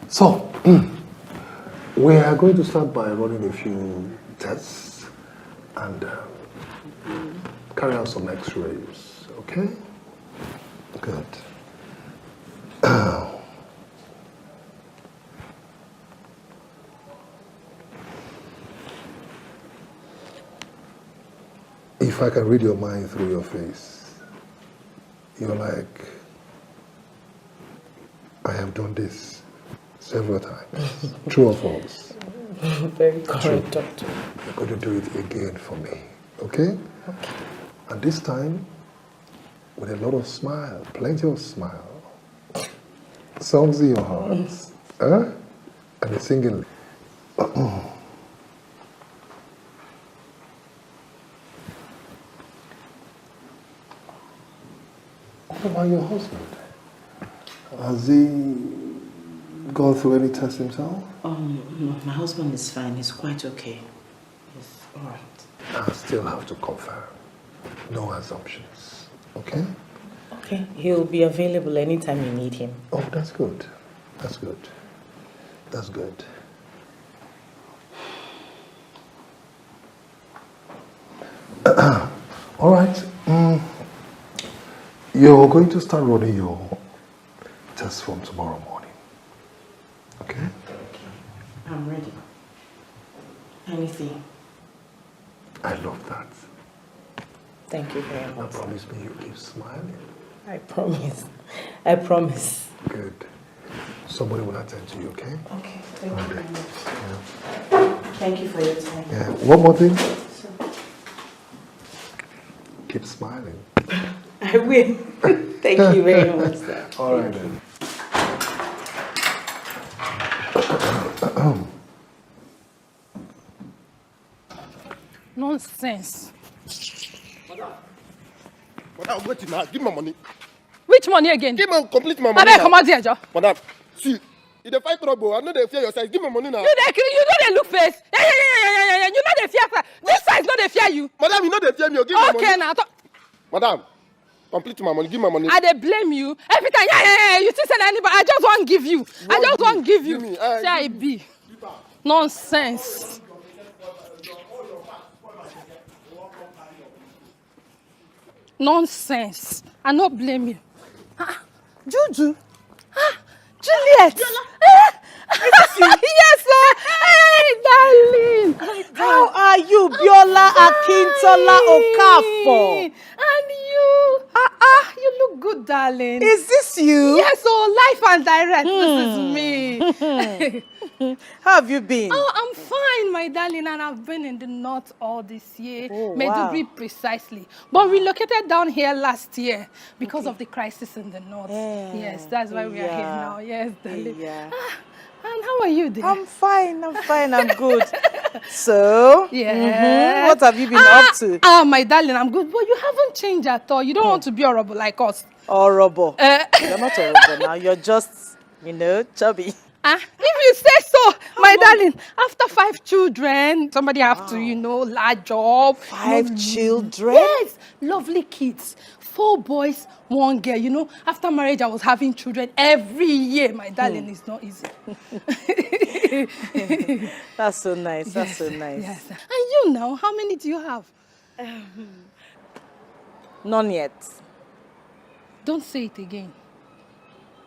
So, we are going to start by running a few tests and carry out some x-rays, okay? Good. If I can read your mind through your face, you're like, I have done this several times. True or false? Very correct, doctor. You're going to do it again for me, okay? Okay. And this time, with a lot of smile, plenty of smile. Songs in your hearts, huh? And a singing. What about your husband? Has he gone through any tests himself? No, my husband is fine. He's quite okay. He's all right. I still have to confirm. No assumptions, okay? Okay, he'll be available anytime you need him. Oh, that's good. That's good. That's good. All right. You're going to start running your test from tomorrow morning. Okay? Okay. I'm ready. Anything. I love that. Thank you very Now much. promise me you keep smiling. I promise. I promise. Good. Somebody will attend to you, okay? Okay, thank you very much. Yeah. Thank you for your time. Yeah. One more thing. Keep smiling. I will. Thank you very much, sir. All right then. Nonsense. Madam, wait now. Give me my money. Which money again? Give me complete my I money. beg, come out here, Joe. Madam, see, if they fight trouble, I know they fear your size. Give me money now. You know they look face. Yeah. You know they fear. This size no they fear you. Madam, you know they fear me. Give me my money. Okay, now. Madam, complete my money. Give me my money. I they blame you every time. Yeah. You think anybody? I just want give you. I just want give you. Give me, Say I be. Nonsense. Nonsense. I not blame you. Juju. Juliet. Yes, sir. Hey, darling. How are you, Biola Akintola Okafor? And you. You look good, darling. Is this you? Yes, life and direct. This is me. How have you been? Oh, I'm fine, my darling, and I've been in the north all this year. Oh, Maiduguri wow. precisely. But relocated down here last year because of the crisis in the north. Yeah. Yes, that's why we are here now. Yes, darling. Yeah. And how are you, dear? I'm fine, I'm good. So, Yeah. what have you been up to? My darling, I'm good. But you haven't changed at all. You don't want to be horrible like us. Horrible. You're not horrible now, you're just, chubby. If you say so, my darling, after 5 children, somebody have to, large job. 5 children? Yes, lovely kids. 4 boys, 1 girl. After marriage, I was having children every year. My darling, it's not easy. That's so nice, that's so nice. Yes. And you now, how many do you have? None yet. Don't say it again.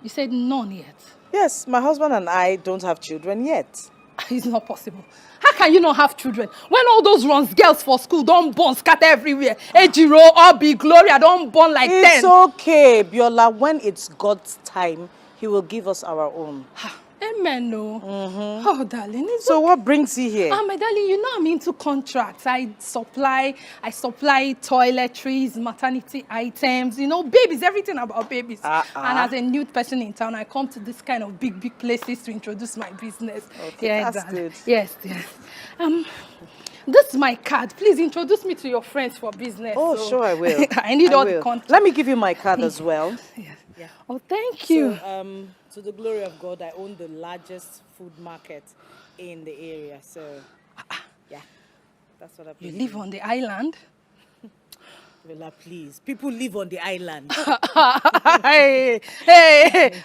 You said none yet. Yes, my husband and I don't have children yet. It's not possible. How can you not have children? When all those runs girls for school don't born scatter everywhere. Ejiro, Obi, Gloria don't born like 10. It's okay, Biola. When it's God's time, He will give us our own. Amen, no. Oh, darling. So what brings you here? My darling, I'm into contracts. I supply toiletries, maternity items, babies, everything about babies. And as a new person in town, I come to this kind of big places to introduce my business. Okay, Yeah, that's darling. good. Yes. This is my card. Please introduce me to your friends for business. Oh, sure, I will. I need all the contracts. Let me give you my card as well. Yeah. Oh, thank you. So, to the glory of God, I own the largest food market in the area. So, yeah, that's what I've been You live on the island? Villa, please. People live on the island. hey,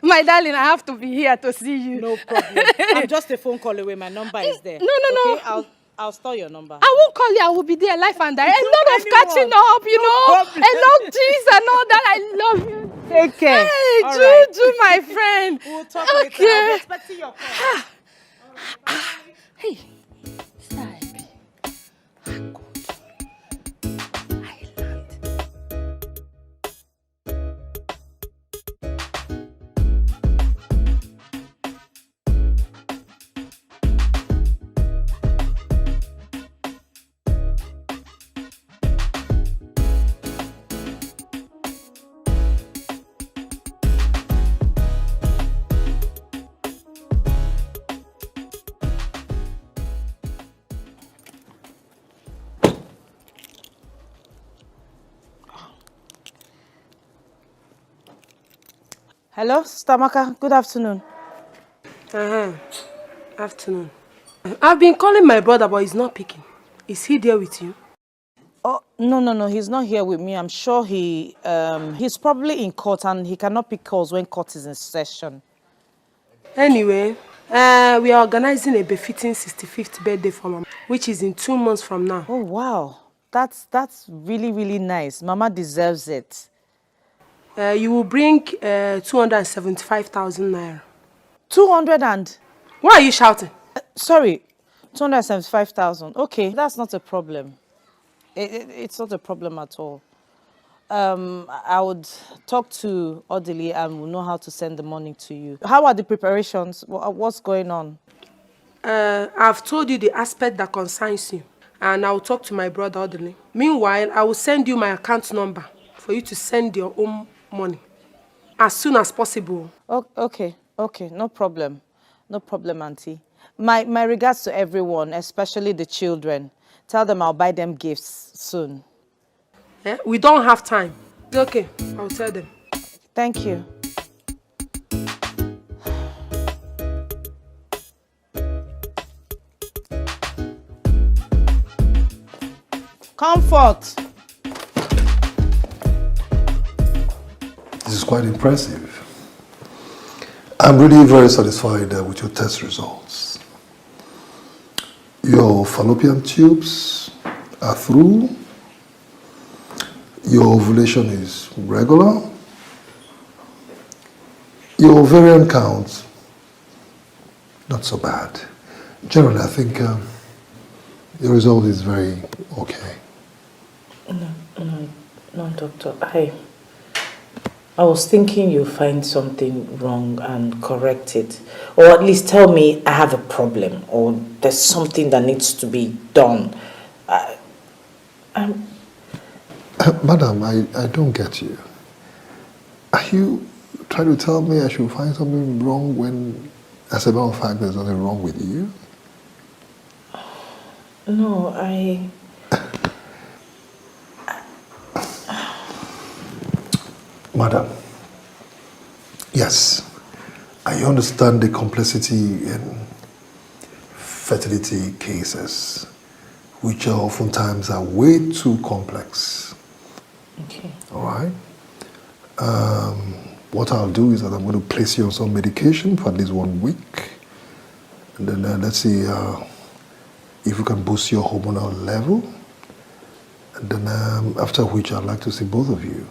my darling, I have to be here to see you. No problem. I'm just a phone call away. My number is there. No. Okay, I'll store your number. I won't call you. I will be there, life and direct. A lot of anyone. catching up, you know. Problem. A lot of cheese and all that. I love you. Take care. Hey, All Juju, my friend. We'll talk later. I'll be expecting your call. Hey, side. Island. Hello, Stamaka. Good afternoon. Afternoon. I've been calling my brother, but he's not picking. Is he there with you? Oh, no. He's not here with me. I'm sure he's probably in court and he cannot pick calls when court is in session. Anyway, we are organizing a befitting 65th birthday for Mama, which is in 2 months from now. Oh, wow. That's really, really nice. Mama deserves it. You will bring 275,000 naira. 200 and... Why are you shouting? Sorry, 275,000. Okay, that's not a problem. It's not a problem at all. I would talk to Odili and we'll know how to send the money to you. How are the preparations? What's going on? I've told you the aspect that concerns you, and I'll talk to my brother Odili. Meanwhile, I will send you my account number for you to send your own money as soon as possible. Okay, no problem. No problem, Auntie. My regards to everyone, especially the children. Tell them I'll buy them gifts soon. Yeah? We don't have time. Okay, I'll tell them. Thank you. Comfort. This is quite impressive. I'm really very satisfied with your test results. Your fallopian tubes are through. Your ovulation is regular. Your ovarian count, not so bad. Generally, I think the result is very okay. No, doctor. I was thinking you'll find something wrong and correct it. Or at least tell me I have a problem or there's something that needs to be done. Madam, I don't get you. Are you trying to tell me I should find something wrong when, as a matter of fact, there's nothing wrong with you? No, Madam, yes, I understand the complexity in fertility cases, which oftentimes are way too complex. Okay. All right? What I'll do is that I'm going to place you on some medication for at least 1 week. And then let's see if we can boost your hormonal level. And then after which I'd like to see both of you.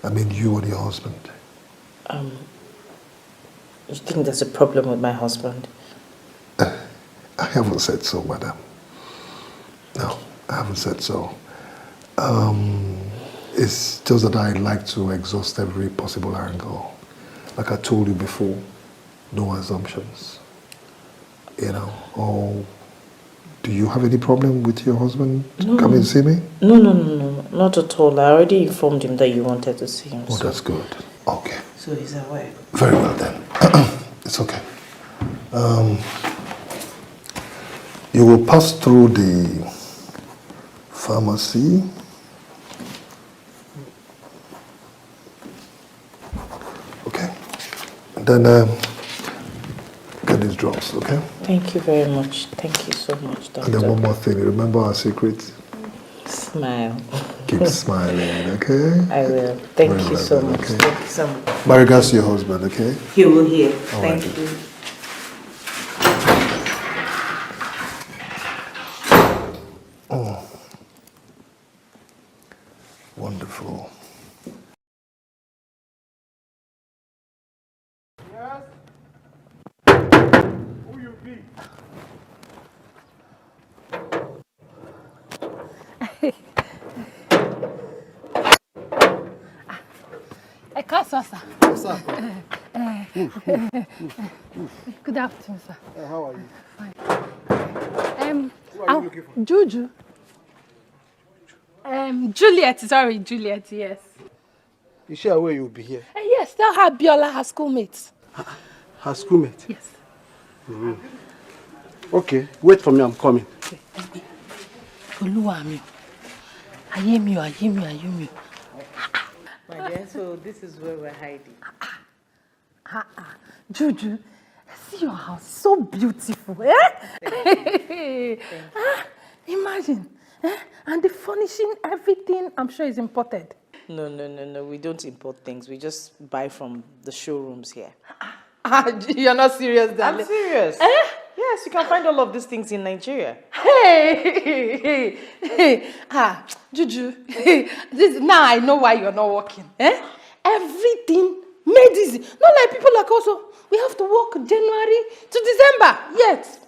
I mean, you and your husband. You think there's a problem with my husband? I haven't said so, madam. No, I haven't said so. It's just that I like to exhaust every possible angle. Like I told you before, no assumptions. You know, or do you have any problem with your husband coming and see me? No, not at all. I already informed him that you wanted to see him. Oh, that's good. Okay. So he's aware. Very well then. It's okay. You will pass through the pharmacy. Okay. And then get these drops, okay? Thank you very much. Thank you so much, doctor. And then one more thing. Remember our secret? Smile. Keep smiling, okay? I will. Thank Very you well, so then, much. okay? Thank you so much. My regards to your husband, okay? He will hear. All Thank right. you. Oh, wonderful. Yes. Who you be? Sir. What's up? Good afternoon, sir. How are you? Who are you looking for? Juju. Juliet, sorry, Juliet, yes. You sure where you'll be here? Yes, tell her Biola, her schoolmate. Her schoolmate? Yes. Okay, wait for me, I'm coming. Oluwami. Ayemi. My dear, so this is where we're hiding. Juju, see your house, so beautiful. Eh? Imagine. And the furnishing, everything, I'm sure is imported. No. We don't import things. We just buy from the showrooms here. You're not serious, darling. I'm serious. Yes, you can find all of these things in Nigeria. Hey. Juju, now I know why you're not working. Everything made easy. Not like people like us. We have to work January to December. Yes.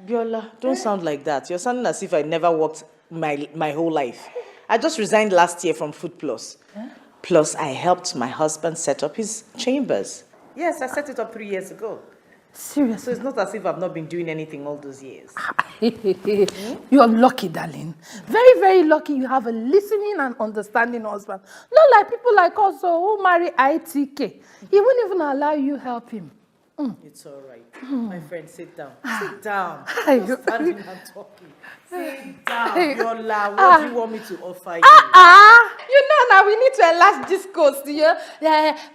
Biola, don't sound like that. You're sounding as if I never worked my whole life. I just resigned last year from Food Plus. Plus, I helped my husband set up his chambers. Yes, I set it up 3 years ago. Seriously. So it's not as if I've not been doing anything all those years. You're lucky, darling. Very, very lucky you have a listening and understanding husband. Not like people like us who marry Itk. He won't even allow you help him. It's all right. My friend, sit down. Sit down. You're Just standing and talking. Sit down, Biola. What do you want me to offer you? You know now we need to enlarge this coast.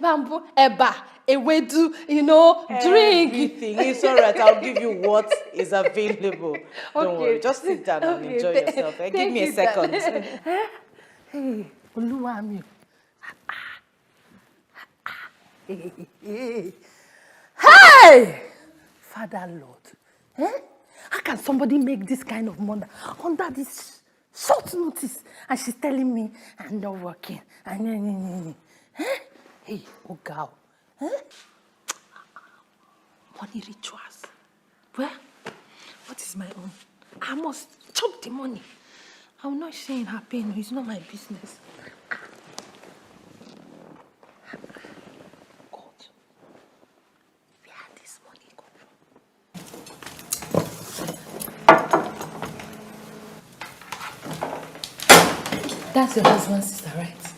Bamboo, eba, ewedu, drink. Everything. It's all right. I'll give you what is available. Don't worry. Just sit down and enjoy yourself. Give me a second. Hey, Oluwami. Hey! Father Lord. How can somebody make this kind of money under this short notice? And she's telling me I'm not working. Hey, oh girl. Money rituals. Well, what is my own? I must chop the money. I'm not sharing her pain. It's not my business. God, where this money come from? That's your husband's sister, right?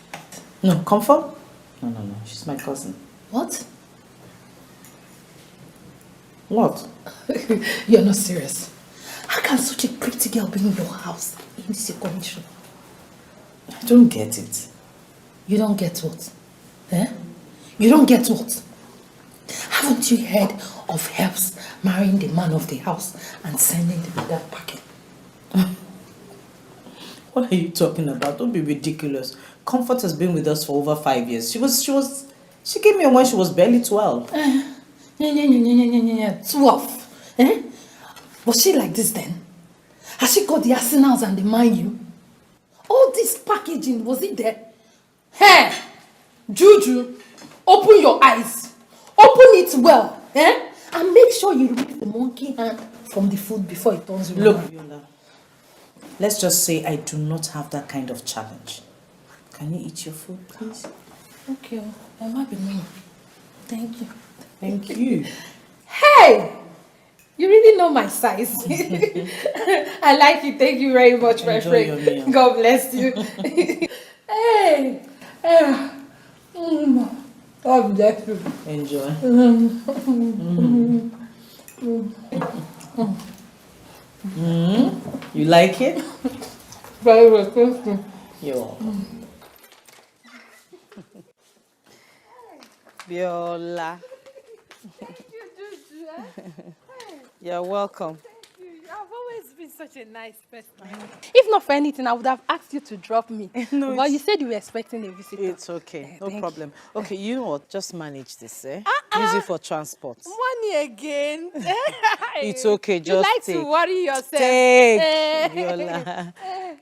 No, Comfort? No. She's my cousin. What? What? You're not serious. How can such a pretty girl be in your house in this condition? I don't get it. You don't get what? You don't get what? Haven't you heard of helps marrying the man of the house and sending them that packet? What are you talking about? Don't be ridiculous. Comfort has been with us for over 5 years. She came here when she was barely 12. 12. Was she like this then? Has she got the arsenals and the mind you? All this packaging, was it there? Hey, Juju, open your eyes. Open it well. And make sure you remove the monkey hand from the food before it turns around. Look, Biola, let's just say I do not have that kind of challenge. Can you eat your food, please? Okay, I might be mean. Thank you. Thank you. Hey! You really know my size. I like it. Thank you very much, my Enjoy friend. your meal. God bless you. Hey! God bless you. Enjoy. You like it? Very well, thank you. You're welcome. Biola. You're welcome. Thank you. I've always been such a nice person. If not for anything, I would have asked you to drop me. No, but you said you were expecting a visitor. It's okay. No problem. Okay, you know what? Just manage this, eh? Uh-uh. Use it for transport. Money again. It's okay. You Just like take. to worry yourself. Take, Viola.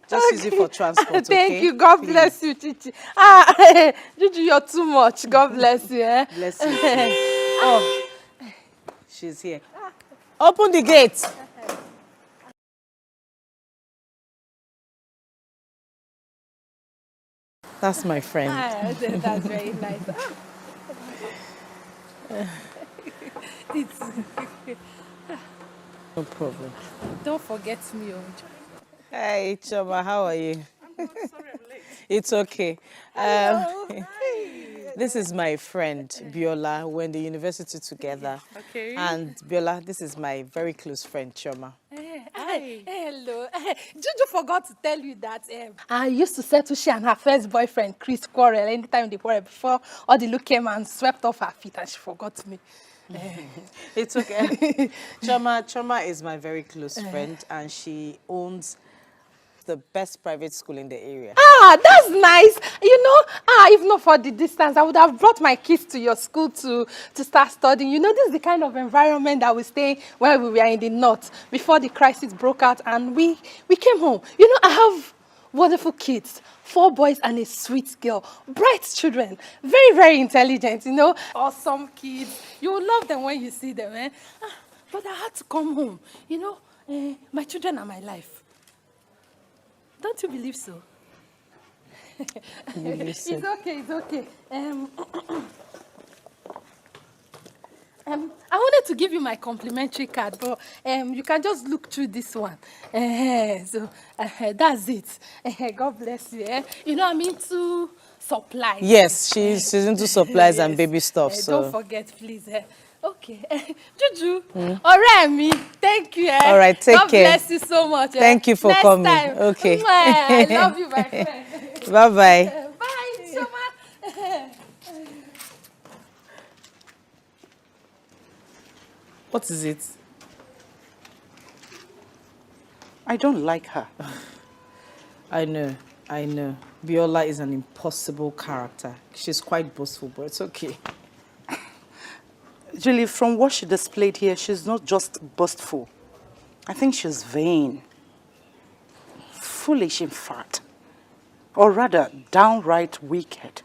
Just use it for transport, okay? Thank you. God bless you, Chichi. Juju, you're too much. God bless you. Eh? Bless you. Oh, she's here. Open the gate. That's my friend. That's very nice. No problem. Don't forget me. Hey, Choma, how are you? I'm good. Sorry I'm late. It's okay. This is my friend, Biola. We're in the university together. Okay. And Biola, this is my very close friend, Choma. Hi. Hello. Juju forgot to tell you that I used to settle she and her first boyfriend, Chris, quarrel anytime they quarrel before all the look came and swept off her feet and she forgot me. It's okay. Choma is my very close friend and she owns the best private school in the area. That's nice. You know, if not for the distance, I would have brought my kids to your school to start studying. You know, this is the kind of environment that we stay in when we were in the north before the crisis broke out and we came home. You know, I have wonderful kids, 4 boys and a sweet girl, bright children, very, very intelligent, you know, awesome kids. You will love them when you see them, eh? But I had to come home. You know, my children are my life. Don't you believe so? It's okay, it's okay. I wanted to give you my complimentary card, but you can just look through this one. So that's it. God bless you. You know, I'm into supplies. Yes, she's into supplies and baby stuff. So don't forget, please. Okay. Juju, ọ̀rẹ́ mi, thank you. All right, take care. God bless you so much. Thank you for Next coming. Time. Okay. I love you, my friend. Bye-bye. Bye, Choma. What is it? I don't like her. I know. Biola is an impossible character. She's quite boastful, but it's okay. Julie, from what she displayed here, she's not just boastful. I think she's vain. Foolish, in fact. Or rather, downright wicked.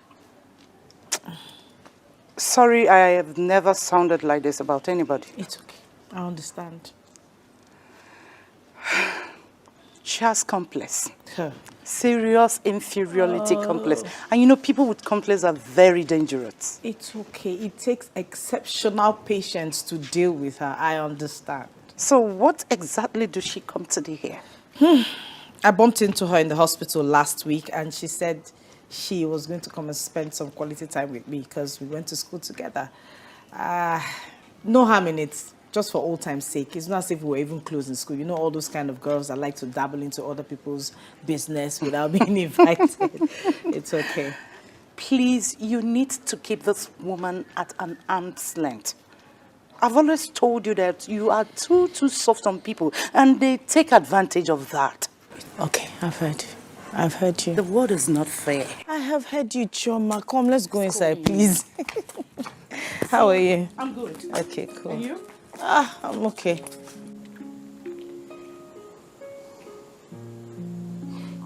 Sorry, I have never sounded like this about anybody. It's okay. I understand. She has complex. Huh. Serious inferiority complex. And you know, people with complex are very dangerous. It's okay. It takes exceptional patience to deal with her. I understand. So what exactly does she come to do here? I bumped into her in the hospital last week and she said she was going to come and spend some quality time with me because we went to school together. No harm in it, just for old time's sake. It's not as if we were even close in school. You know all those kind of girls that like to dabble into other people's business without being invited. It's okay. Please, you need to keep this woman at an arm's length. I've always told you that you are too soft on people and they take advantage of that. Okay, I've heard you. I've heard you. The world is not fair. I have heard you, Choma. Come, let's go inside, please. How are you? I'm good. Okay, cool. And you? I'm okay.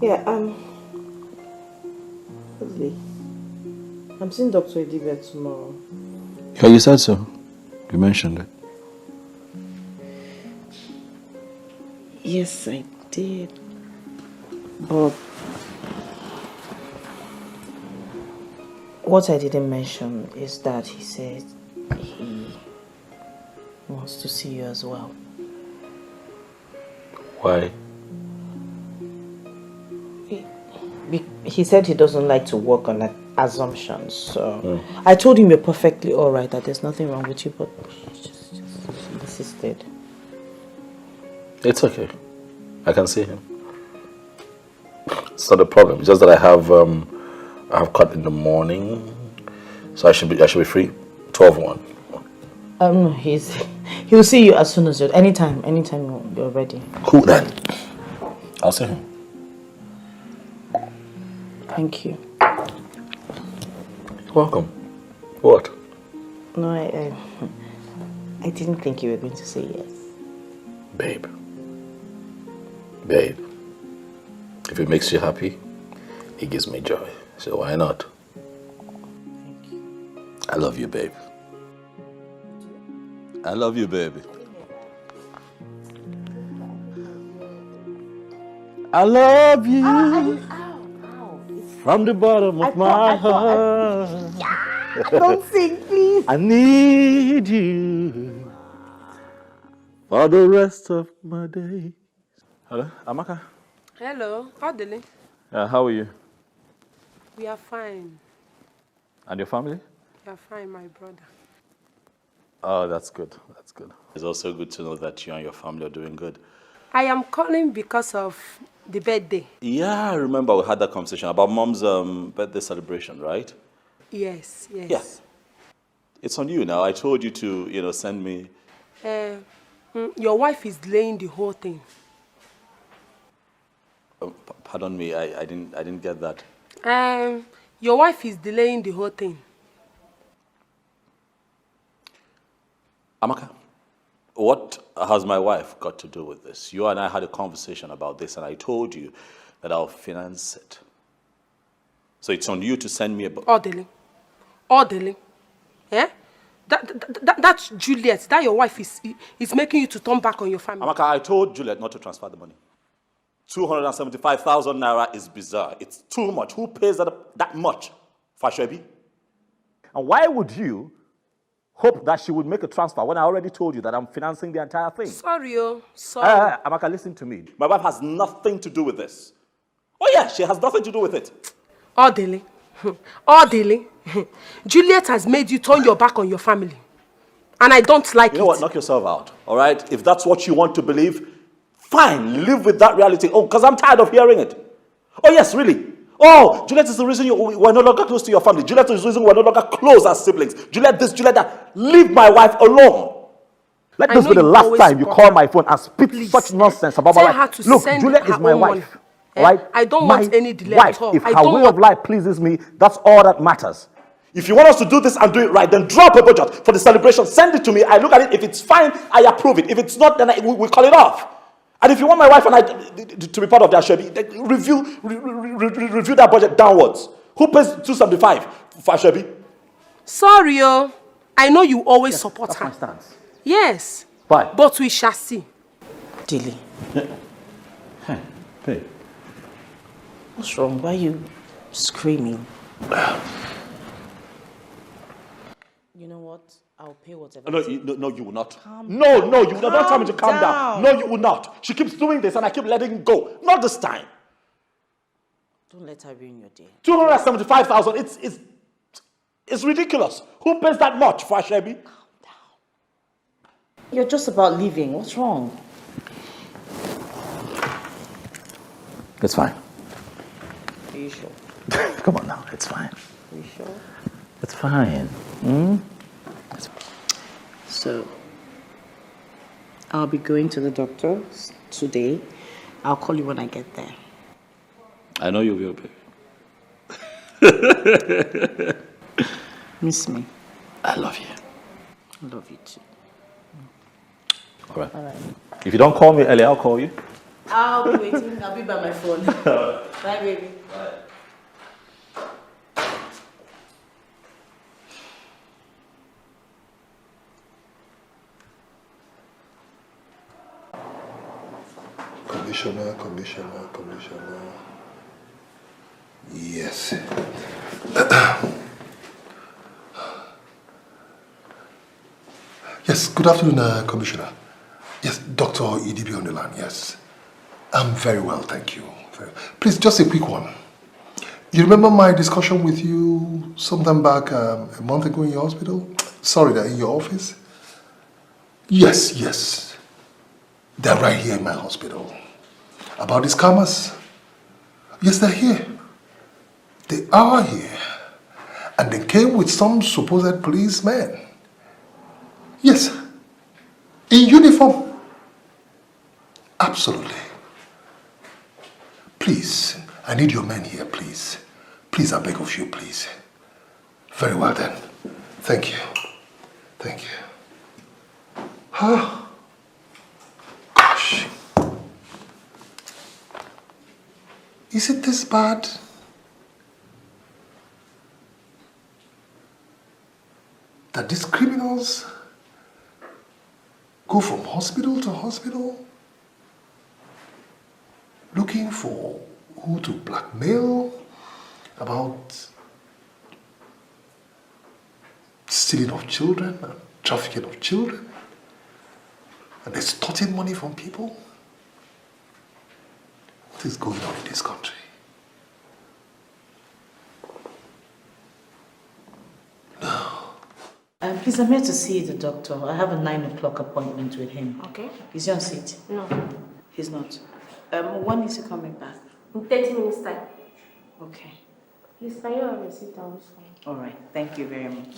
Yeah, Leslie, I'm seeing Dr. Edibia tomorrow. Yeah, you said so. You mentioned it. Yes, I did. But what I didn't mention is that he said he wants to see you as well. Why? He said he doesn't like to work on assumptions, so I told him you're perfectly all right, that there's nothing wrong with you, but he just insisted. It's okay. I can see him. It's not a problem. It's just that I have cut in the morning, so I should be free 12:01. No, he'll see you as soon as anytime you're ready. Cool then. I'll see him. Thank you. You're welcome. What? No, I didn't think you were going to say yes. Babe. Babe. If it makes you happy, it gives me joy. So why not? Thank you. I love you, babe. I love you, baby. I love you. Ow. From the bottom of my heart. Don't sing, please. I need you for the rest of my days. Hello, Amaka. Hello, Odile. How are you? We are fine. And your family? We are fine, my brother. Oh, that's good. That's good. It's also good to know that you and your family are doing good. I am calling because of the birthday. Yeah, I remember we had that conversation about Mom's birthday celebration, right? Yes. Yeah. It's on you now. I told you to, send me. Your wife is delaying the whole thing. Pardon me, I didn't get that. Your wife is delaying the whole thing. Amaka, what has my wife got to do with this? You and I had a conversation about this, and I told you that I'll finance it. So it's on you to send me a... Odile. Yeah? That's Juliet. That your wife is making you to turn back on your family. Amaka, I told Juliet not to transfer the money. 275,000 naira is bizarre. It's too much. Who pays that much? Fashebi? And why would you hope that she would make a transfer when I already told you that I'm financing the entire thing? Sorry. Amaka, listen to me. My wife has nothing to do with this. Oh yeah, she has nothing to do with it. Odile. Juliet has made you turn your back on your family. And I don't like it. You know what? Knock yourself out, all right? If that's what you want to believe, fine, live with that reality. Oh, because I'm tired of hearing it. Oh, yes, really. Oh, Juliet is the reason we're no longer close to your family. Juliet is the reason we're no longer close as siblings. Juliet this, Juliet that. Leave my wife alone. Let this be the last time you call my phone and speak such nonsense about my wife. Look, Juliet is my wife. Right? I don't want any delay at all. If her way of life pleases me, that's all that matters. If you want us to do this and do it right, then drop a budget for the celebration. Send it to me. I look at it. If it's fine, I approve it. If it's not, then we call it off. And if you want my wife and I to be part of that, Shebi, review that budget downwards. Who pays 275 for Shebi? Sorry, I know you always support her. That's my stance. Yes. Why? But we shall see. Dilly, Hey, babe. what's wrong? Why are you screaming? You know what? I'll pay whatever. No, you will not. No, you will not. Don't tell me to calm down. No, you will not. She keeps doing this and I keep letting it go. Not this time. Don't let her ruin your day. 275,000. It's ridiculous. Who pays that much for a Shebi? Calm down. You're just about leaving. What's wrong? It's fine. Are you sure? Come on now. It's fine. Are you sure? It's fine. So, I'll be going to the doctor today. I'll call you when I get there. I know you will, baby. Miss me. I love you. I love you too. All right. If you don't call me early, I'll call you. I'll be waiting. I'll be by my phone. Bye, baby. Bye. Commissioner. Yes. Yes, good afternoon, Commissioner. Yes, Dr. Idibi on the line, yes. I'm very well, thank you. Please, just a quick one. You remember my discussion with you sometime back a month ago in your hospital? Sorry, in your office? Yes. They're right here in my hospital. About these scammers? Yes, they're here. They are here. And they came with some supposed policemen. Yes. In uniform. Absolutely. Please, I need your men here, please. Please, I beg of you, please. Very well then. Thank you. Thank you. Huh? Gosh. Is it this bad? That these criminals go from hospital to hospital looking for who to blackmail about stealing of children and trafficking of children and extorting money from people? What is going on in this country? Please, I'm here to see the doctor. I have a 9 o'clock appointment with him. Okay. Is he on seat? No. He's not. When is he coming back? In 30 minutes time. Okay. Please, can you have a seat down this one? All right. Thank you very much.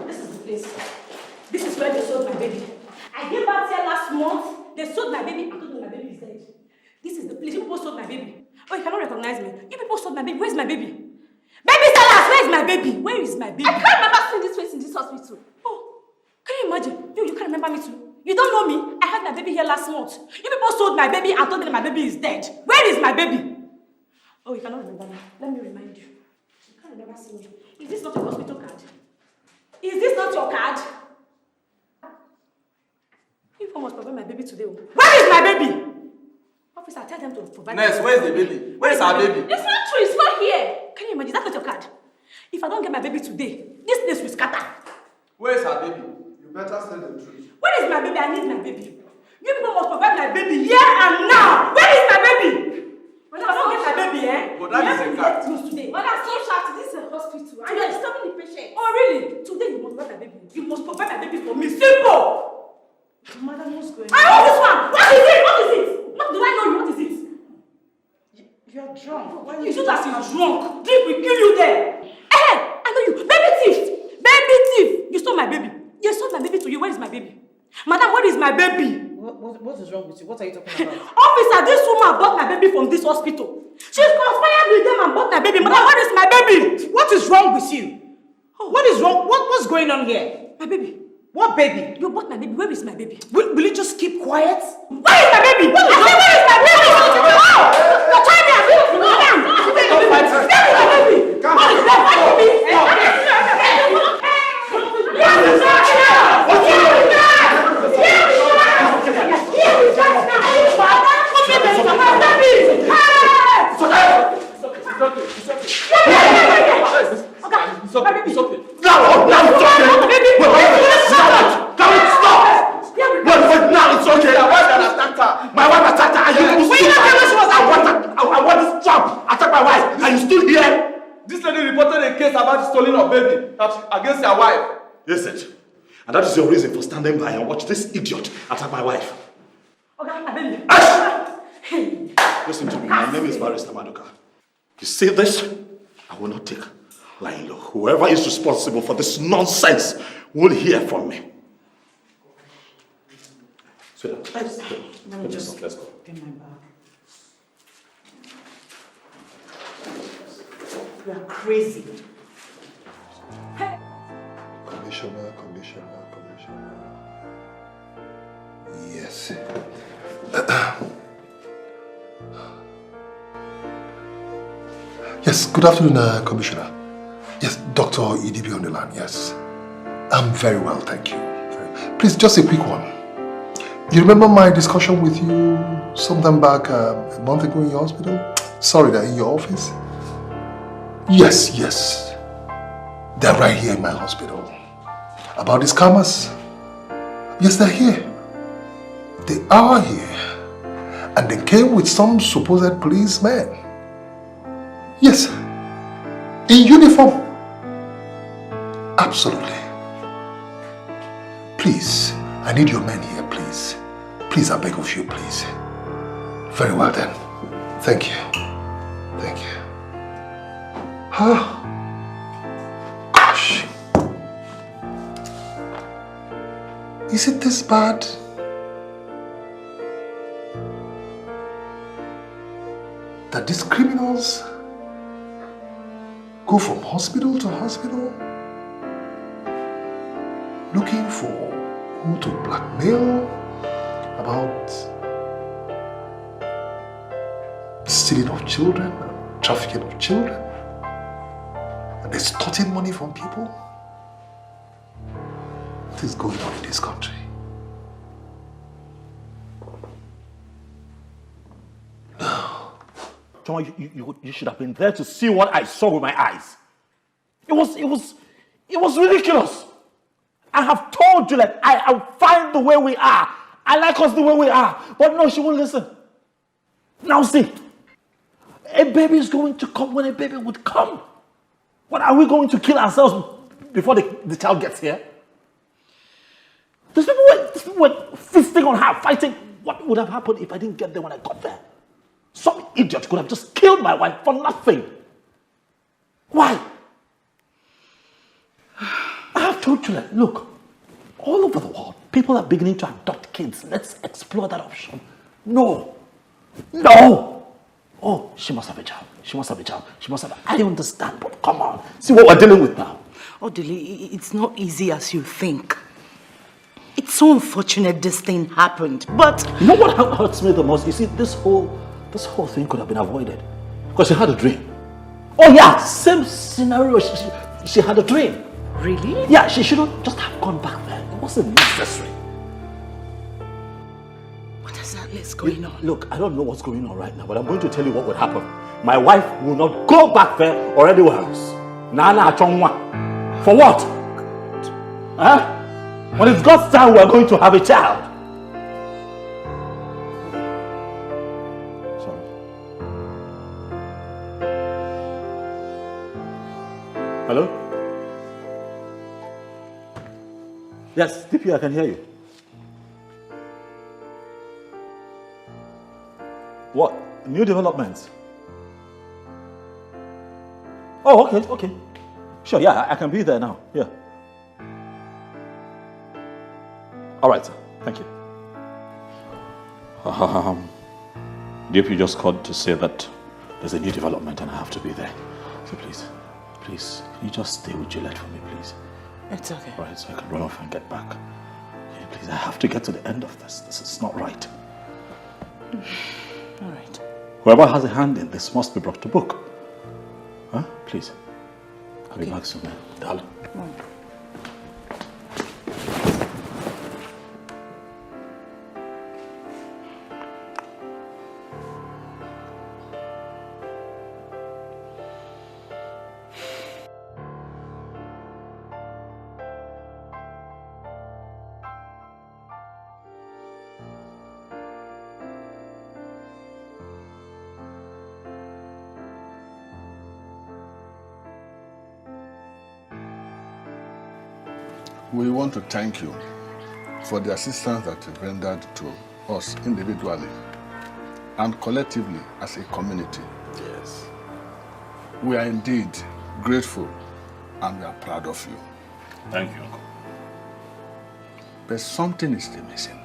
This is the place. This is where they sold my baby. I gave birth here last month. They sold my baby. I told them my baby is dead. This is the place. You people sold my baby. Oh, you cannot recognize me. You people sold my baby. Where's my baby? Baby sellers, where is my baby? Where is my baby? I can't remember seeing this face in this hospital. Oh, can you imagine? You can't remember me too. You don't know me. I had my baby here last month. You people sold my baby and told them my baby is dead. Where is my baby? Oh, you cannot remember me. Let me remind you. You can't remember seeing me. Is this not your hospital card? Is this not your card? You must provide my baby today. Where is my baby? Officer, tell them to provide. Nurse, where is the baby? Where is our baby? It's not true. It's not here. Can you imagine? That's not your card. If I don't get my baby today, this place will scatter. Where is our baby? You better tell the truth. Where is my baby? I need my baby. You people must provide my baby here and now. Where is my baby? When I don't get my baby, But that is a card. Today. When I so shout, this is a hospital. And you are disturbing the patient. Oh, really? Today you must provide my baby. You must provide my baby for me. Simple. Madam, what's going on? I want this one. What is it? What is it? What do I know you? What is it? You're drunk. Why You should have been drunk. Drink will kill you there. I know you. Baby thief. Baby thief. You stole my baby. You sold my baby to you. Where is my baby? Madam, where is my baby? What is wrong with you? What are you talking about? Officer, this woman bought my baby from this hospital. She's conspired with them and bought my baby. Madam, where is my baby? What is wrong with you? What is wrong? What's going on here? My baby. What baby? You bought my baby. Where is my baby? Will you just keep quiet? Where is my baby? Where is my baby? You're trying me. Madam, where is my baby? What is that? My baby? It's okay. Now it's okay. My wife attacked her and you I want this trap attack my wife and you still here? This lady reported a case about the stealing of baby against your wife. Yes, it. And that is your reason for standing by and watch this idiot attack my wife. Okay, my baby. Listen to me. My name is Barrister Maduka. You see this? I will not take lying low. Whoever is responsible for this nonsense will hear from me. Sweetheart, let's go. In my bag. You are crazy. Commissioner. Yes. Yes, good afternoon, Commissioner. Yes, Dr. Ini on the line, yes. I'm very well, thank you. Please, just a quick one. You remember my discussion with you sometime back a month ago in your hospital? Sorry, in your office? Yes. They're right here in my hospital. About these scammers? Yes, they're here. They are here. And they came with some supposed policemen. Yes. In uniform. Absolutely. Please, I need your men here, please. Please, I beg of you, please. Very well then. Thank you. Thank you. Ah. Gosh. Is it this bad? That these criminals go from hospital to hospital looking for who to blackmail about stealing of children, trafficking of children, and extorting money from people? What is going on in this country? John, you should have been there to see what I saw with my eyes. It was ridiculous. I have told Juliet I'm fine the way we are. I like us the way we are. But no, she won't listen. Now see, a baby is going to come when a baby would come. What, are we going to kill ourselves before the child gets here? These people were feasting on her, fighting. What would have happened if I didn't get there when I got there? Some idiot could have just killed my wife for nothing. Why? I have told you that, look, all over the world, people are beginning to adopt kids. Let's explore that option. No. No. Oh, she must have a child. She must have a child. She must have I understand, but come on. See what we're dealing with now. Odili, it's not easy as you think. It's so unfortunate this thing happened, but... You know what hurts me the most? You see, this whole thing could have been avoided. Because she had a dream. Oh yeah, same scenario. She had a dream. Really? Yeah, she shouldn't just have gone back there. It wasn't necessary. What exactly is going on? Look, I don't know what's going on right now, but I'm going to tell you what would happen. My wife will not go back there or anywhere else. Nana Chongwa. For what? Huh? When it's God's time, we're going to have a child. Sorry. Hello? Yes, DP, I can hear you. What? New developments? Oh, okay. Sure, yeah, I can be there now. Yeah. All right, sir. Thank you. DP just called to say that there's a new development and I have to be there. So please, can you just stay with Juliet for me, please? It's okay. All right, so I can run off and get back. Okay, please, I have to get to the end of this. This is not right. All right. Whoever has a hand in this must be brought to book. Huh? Please. I'll be back soon, man. Darling. We want to thank you for the assistance that you rendered to us individually and collectively as a community. Yes. We are indeed grateful and we are proud of you. Thank you, Uncle. But something is still missing.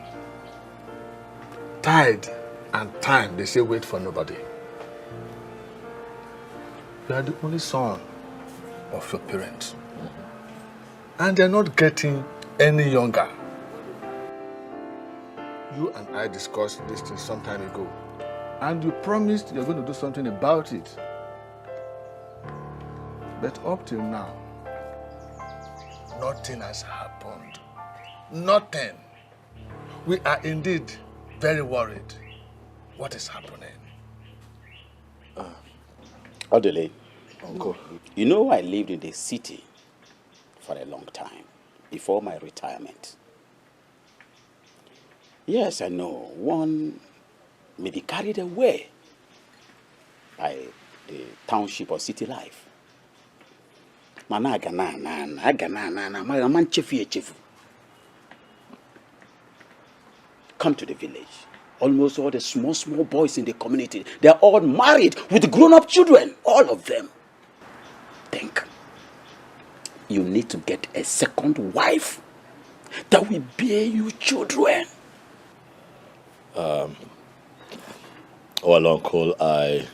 Tide and time, they say wait for nobody. You are the only son of your parents. And they're not getting any younger. You and I discussed this thing some time ago. And you promised you're going to do something about it. But up till now, nothing has happened. Nothing. We are indeed very worried. What is happening? Odele, Uncle, you know I lived in the city for a long time, before my retirement. Yes, I know. One may be carried away by the township or city life. Come to the village. Almost all the small boys in the community, they are all married with grown-up children. All of them. Think. You need to get a second wife that will bear you children. Well, Uncle, I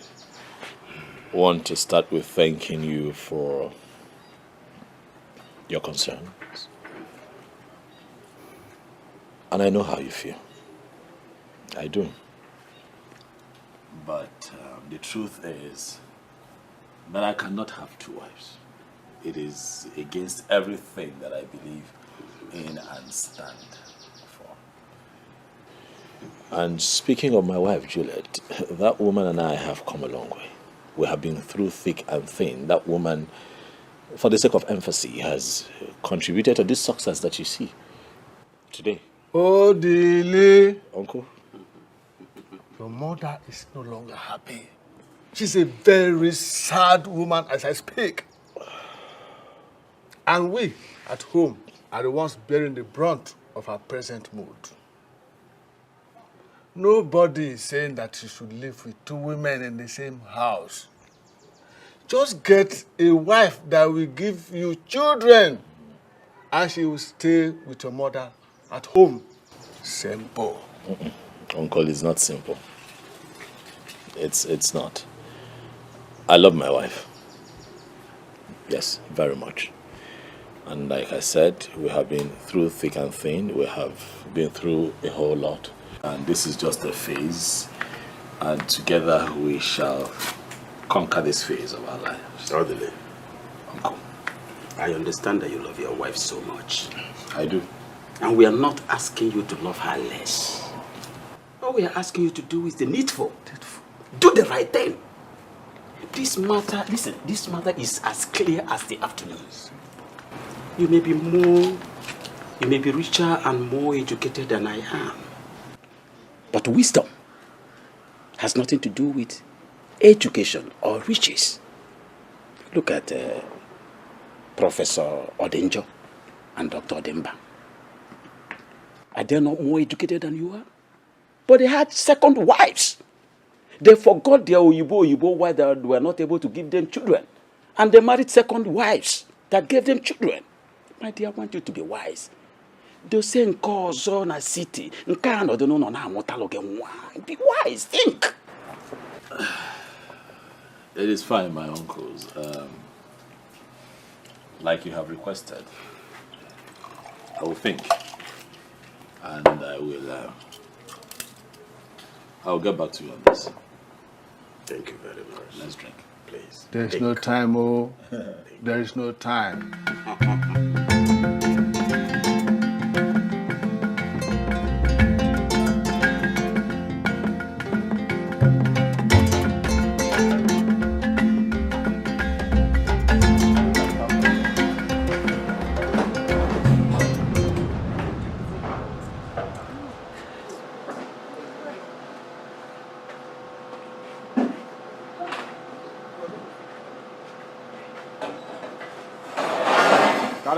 want to start with thanking you for your concerns. And I know how you feel. I do. But the truth is that I cannot have two wives. It is against everything that I believe in and stand for. And speaking of my wife, Juliet, that woman and I have come a long way. We have been through thick and thin. That woman, for the sake of emphasis, has contributed to this success that you see today. Oh, Dili. Uncle? Your mother is no longer happy. She's a very sad woman as I speak. And we, at home, are the ones bearing the brunt of her present mood. Nobody is saying that you should live with two women in the same house. Just get a wife that will give you children, and she will stay with your mother at home. Simple. Uncle, it's not simple. It's not. I love my wife. Yes, very much. And like I said, we have been through thick and thin. We have been through a whole lot. And this is just a phase. And together we shall conquer this phase of our lives. Orderly. Uncle, I understand that you love your wife so much. I do. And we are not asking you to love her less. All we are asking you to do is the needful. Do the right thing. This matter, listen, this matter is as clear as the afternoons. You may be richer and more educated than I am. But wisdom has nothing to do with education or riches. Look at Professor Odenjo and Dr. Odemba. Are they not more educated than you are? But they had second wives. They forgot their Oyibo why they were not able to give them children. And they married second wives that gave them children. My dear, I want you to be wise. They say in Zona City, be wise, think. It is fine, my uncles. Like you have requested, I will think. And I will get back to you on this. Thank you very much. Let's drink, please. There's no time, oh. There is no time.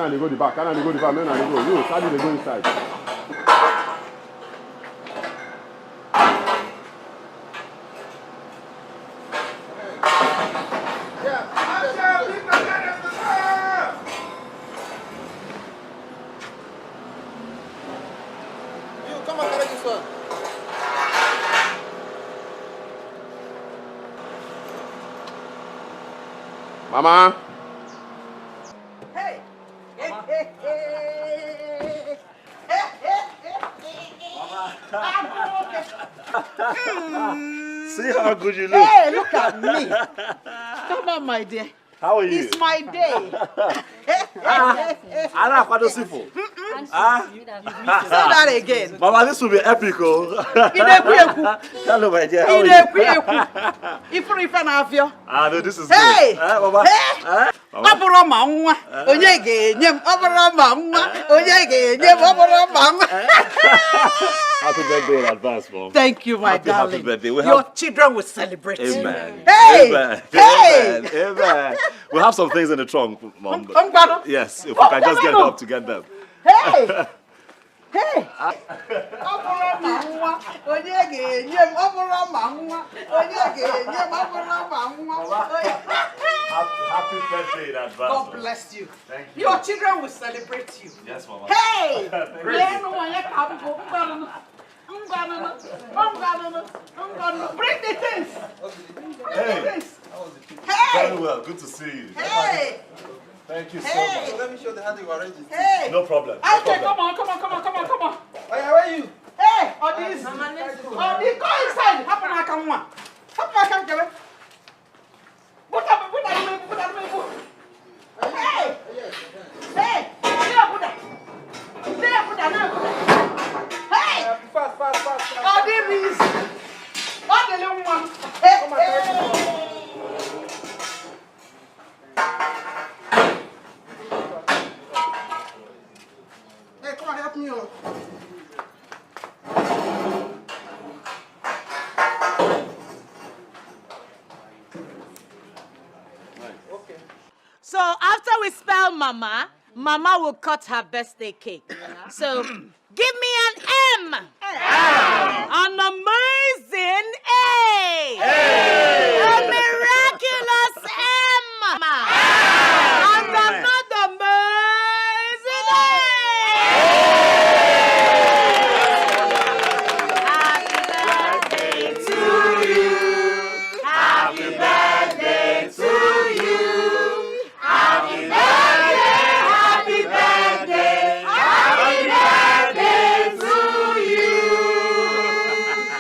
They go the back, men and they go. You, Sadi, they go inside. You, come and carry this one. Mama. See how good you look. Hey, look at me. Come on, my dear. How are you? It's my day. Anna, what does it for? Say that again. Mama, this will be epic. Hello, my dear. How are you? If you have your. No, this is Hey! good. Mama. Hey! Mama. Happy birthday in advance, Mom. Thank you, my darling. Happy birthday. Your children will celebrate. Amen. Hey! Amen. Hey! Amen. Amen. We have some things in the trunk, Mom. Yes, if we can just get help to get them. Hey! Hey! Happy birthday in advance. God bless you. Thank you. Your children will celebrate you. Yes, Mama. Hey! Thank Bring the things. Hey. Hey! Very well. Good to see you. Hey! Thank you so Hey! much. Let me show the hand you arranged it. Hey! No problem. No Okay, problem. come on. Oh, yeah, where are you? Hey! All these. Go inside. Happen I can one. Happen I can get it. Put that. Hey! Hey! Hey! Fast. All these. All the little one. Hey! Hey, come on, help me. So after we spell Mama, Mama will cut her birthday cake. So give me an M. An amazing A. A miraculous M. And another amazing A. Happy birthday to you. Happy birthday to you. Happy birthday to you.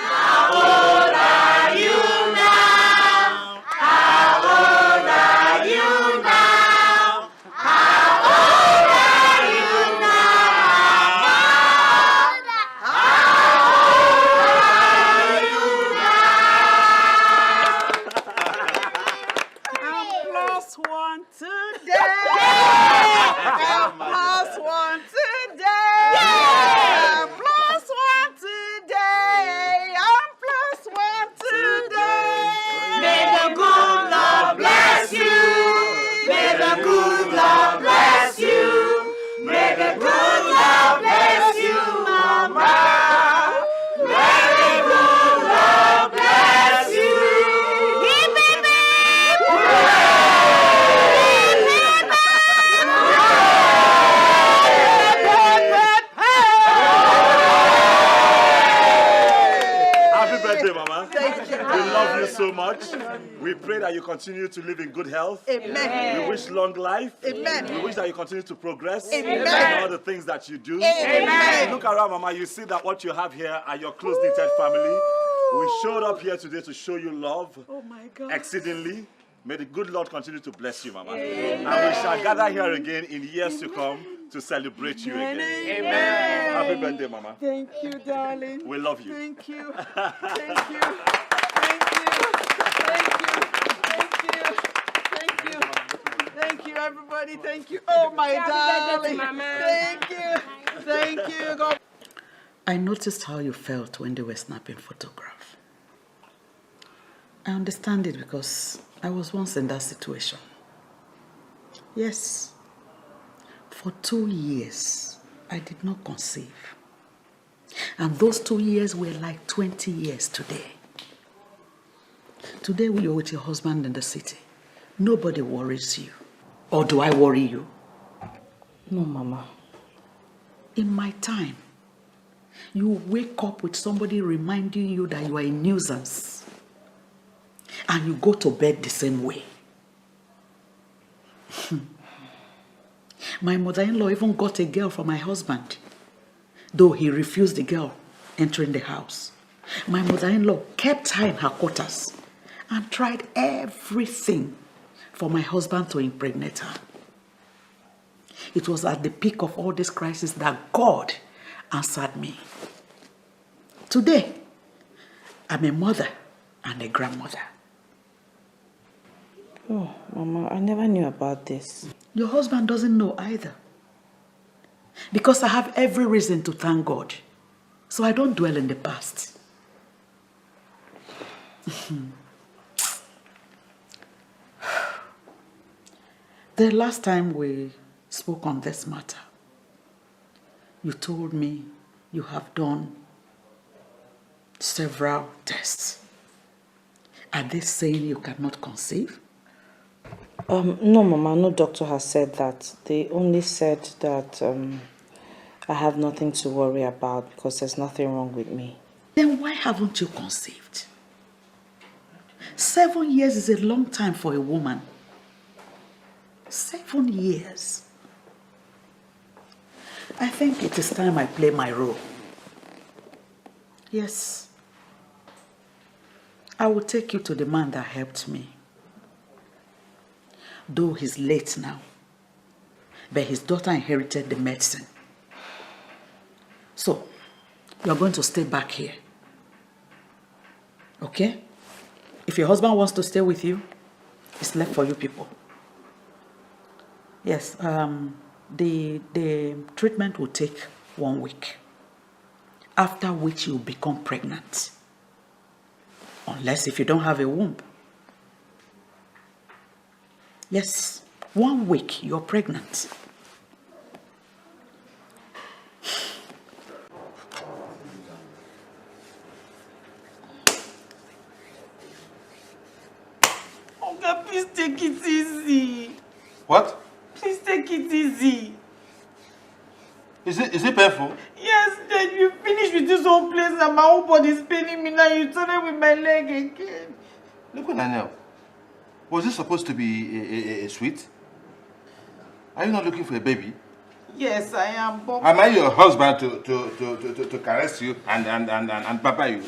How old are you now? How old are you now? How old are you now? I'm plus one today. I'm plus one today. I'm plus one today. I'm plus one today. May the good Lord bless you. May the good Lord bless you. May the good Lord bless you, Mama. May the good Lord bless you. Hip, hip, hip. Hip, hip, Happy birthday, Mama. Thank you. We love you so much. We pray that you continue to live in good health. Amen. We wish long life. Amen. We wish that you continue to progress Amen. in all the things that you do. Amen. Look around, Mama. You see that what you have here are your close-knitted family. We showed up here today to show you love exceedingly. May the good Lord continue to bless you, Mama. And we shall gather here again in years to come to celebrate you again. Amen. Happy birthday, Mama. Thank you, darling. We love you. Thank you. Thank you. Thank you. Thank you. Thank you. Thank you. Thank you, everybody. Thank you. Oh, my darling. Thank you. Thank you. God. I noticed how you felt when they were snapping photographs. I understand it because I was once in that situation. Yes. For 2 years, I did not conceive. And those 2 years were like 20 years today. Today, you're with your husband in the city. Nobody worries you. Or do I worry you? No, Mama. In my time, you wake up with somebody reminding you that you are a nuisance. And you go to bed the same way. My mother-in-law even got a girl for my husband, though he refused the girl entering the house. My mother-in-law kept her in her quarters and tried everything for my husband to impregnate her. It was at the peak of all this crisis that God answered me. Today, I'm a mother and a grandmother. Oh, Mama, I never knew about this. Your husband doesn't know either. Because I have every reason to thank God. So I don't dwell in the past. The last time we spoke on this matter, you told me you have done several tests. Are they saying you cannot conceive? No, Mama, no doctor has said that. They only said that I have nothing to worry about because there's nothing wrong with me. Then why haven't you conceived? 7 years is a long time for a woman. 7 years. I think it is time I play my role. Yes. I will take you to the man that helped me. Though he's late now, but his daughter inherited the medicine. So, you're going to stay back here. Okay? If your husband wants to stay with you, it's left for you people. Yes, the treatment will take 1 week. After which you'll become pregnant. Unless if you don't have a womb. Yes, 1 week, you're pregnant. Okay, please take it easy. What? Please take it easy. Is it painful? Yes, then you finish with this whole place and my whole body is paining me now. You turn it with my leg again. Look what I know. Was this supposed to be a sweet? Are you not looking for a baby? Yes, I am. But Am I your husband to caress you and pamper you?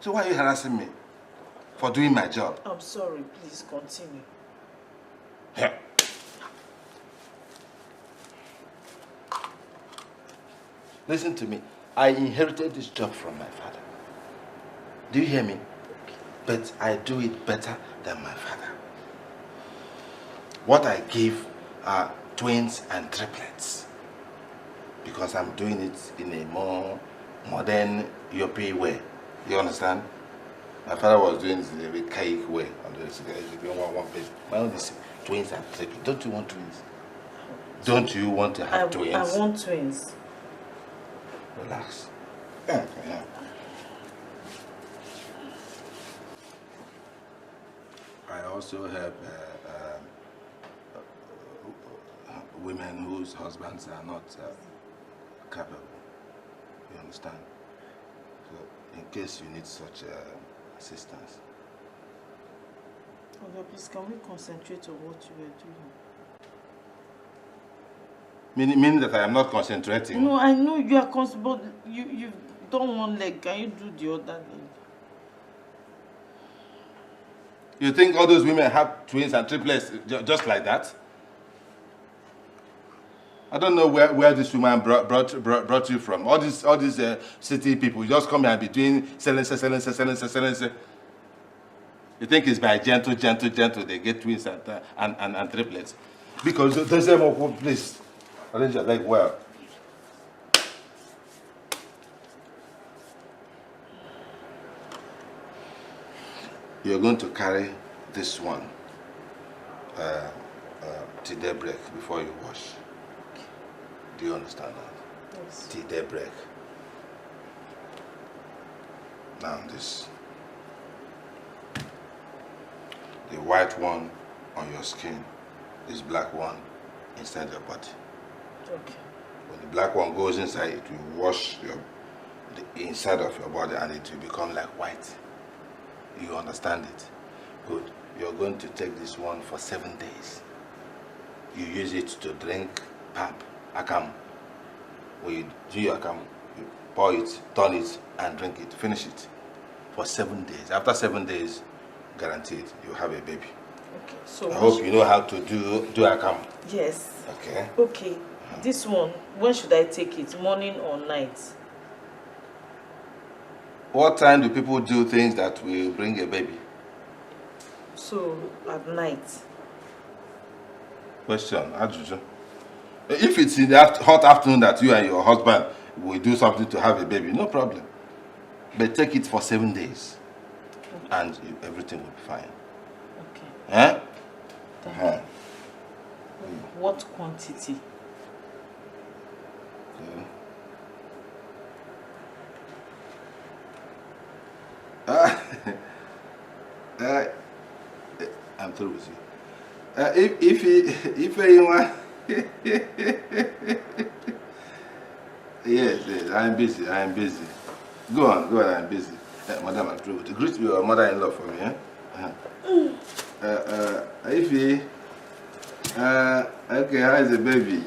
So why are you harassing me? For doing my job? I'm sorry, please continue. Yeah. Listen to me. I inherited this job from my father. Do you hear me? But I do it better than my father. What I give are twins and triplets. Because I'm doing it in a more modern, European way. You understand? My father was doing it in a very archaic way. My own is twins and triplets. Don't you want twins? Don't you want to have twins? I want twins. Relax. Yeah. I also have women whose husbands are not capable. You understand? So, in case you need such assistance. Okay, please, can we concentrate on what you were doing? Meaning that I am not concentrating? No, I know you are but you done one leg. Can you do the other leg? You think all those women have twins and triplets just like that? I don't know where this woman brought you from. All these city people just come here and be doing selling. You think it's by gentle they get twins and triplets? Because there's a more place. Arrange your leg well. You're going to carry this one till daybreak before you wash. Do you understand that? Yes. Till daybreak. Now this. The white one on your skin, this black one inside your body. Okay. When the black one goes inside, it will wash the inside of your body and it will become like white. You understand it? Good. You're going to take this one for 7 days. You use it to drink pap, akam. When you do your akam, you pour it, turn it, and drink it. Finish it for 7 days. After 7 days, guaranteed, you have a baby. Okay. So I hope you know how to do akam. Yes. Okay. Okay. This one, when should I take it? Morning or night? What time do people do things that will bring a baby? So, at night? Question, Ajuju. If it's in the hot afternoon that you and your husband will do something to have a baby, no problem. But take it for 7 days. Okay. And everything will be fine. Okay. Eh? What quantity? I'm through with you. If you want, yes, I'm busy. Go on, I'm busy. Madam, I'm through with you. Greet your mother-in-law for me, Ify, okay, how is the baby?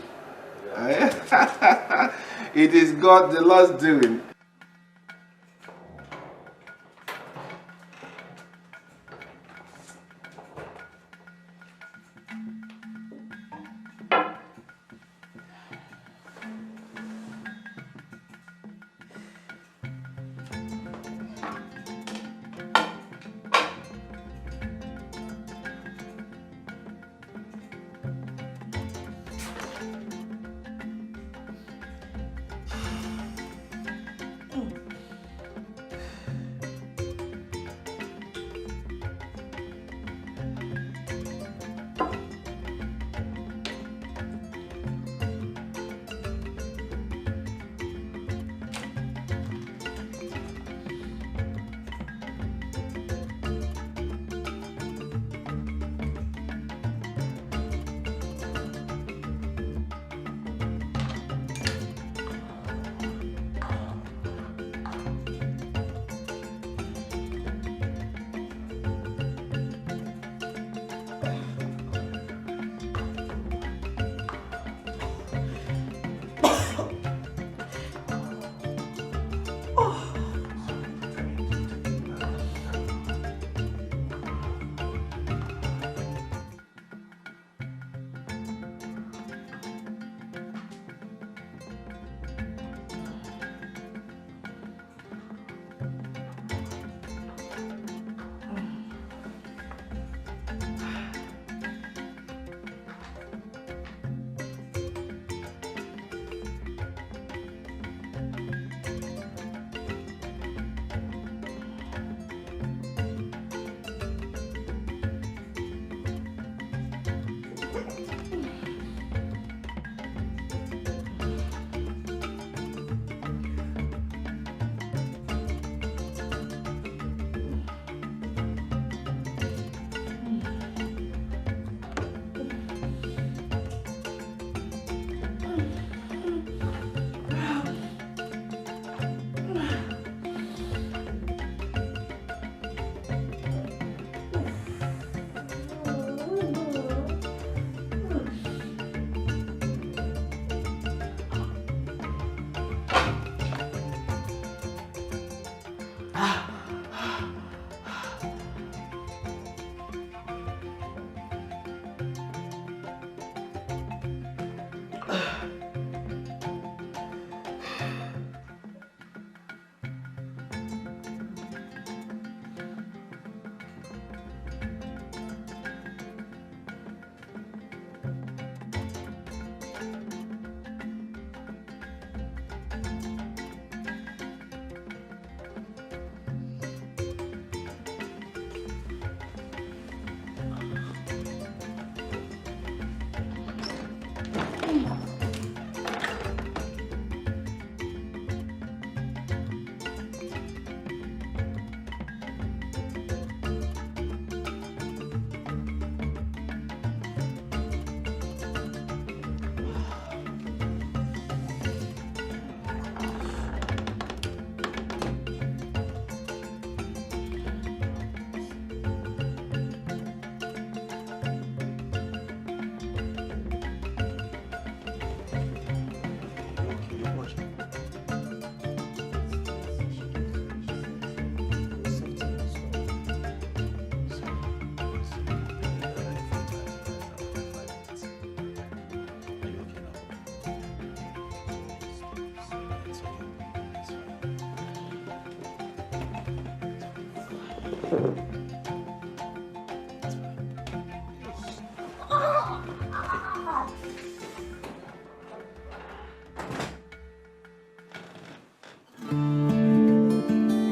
It is God, the Lord's doing.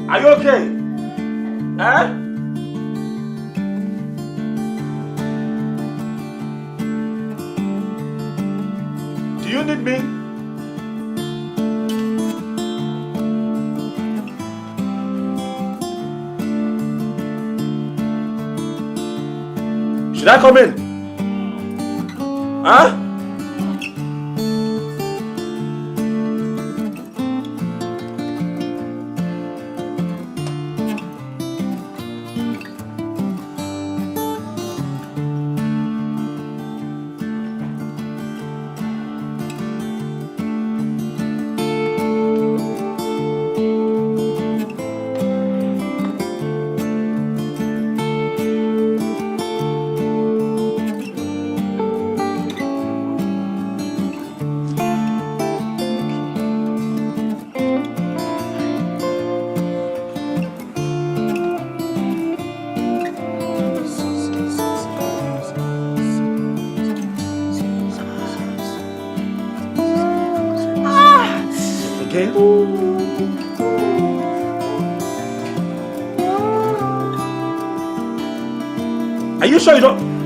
Are you okay? Eh? Do you need me? Should I come in? Huh? Are you sure you don't?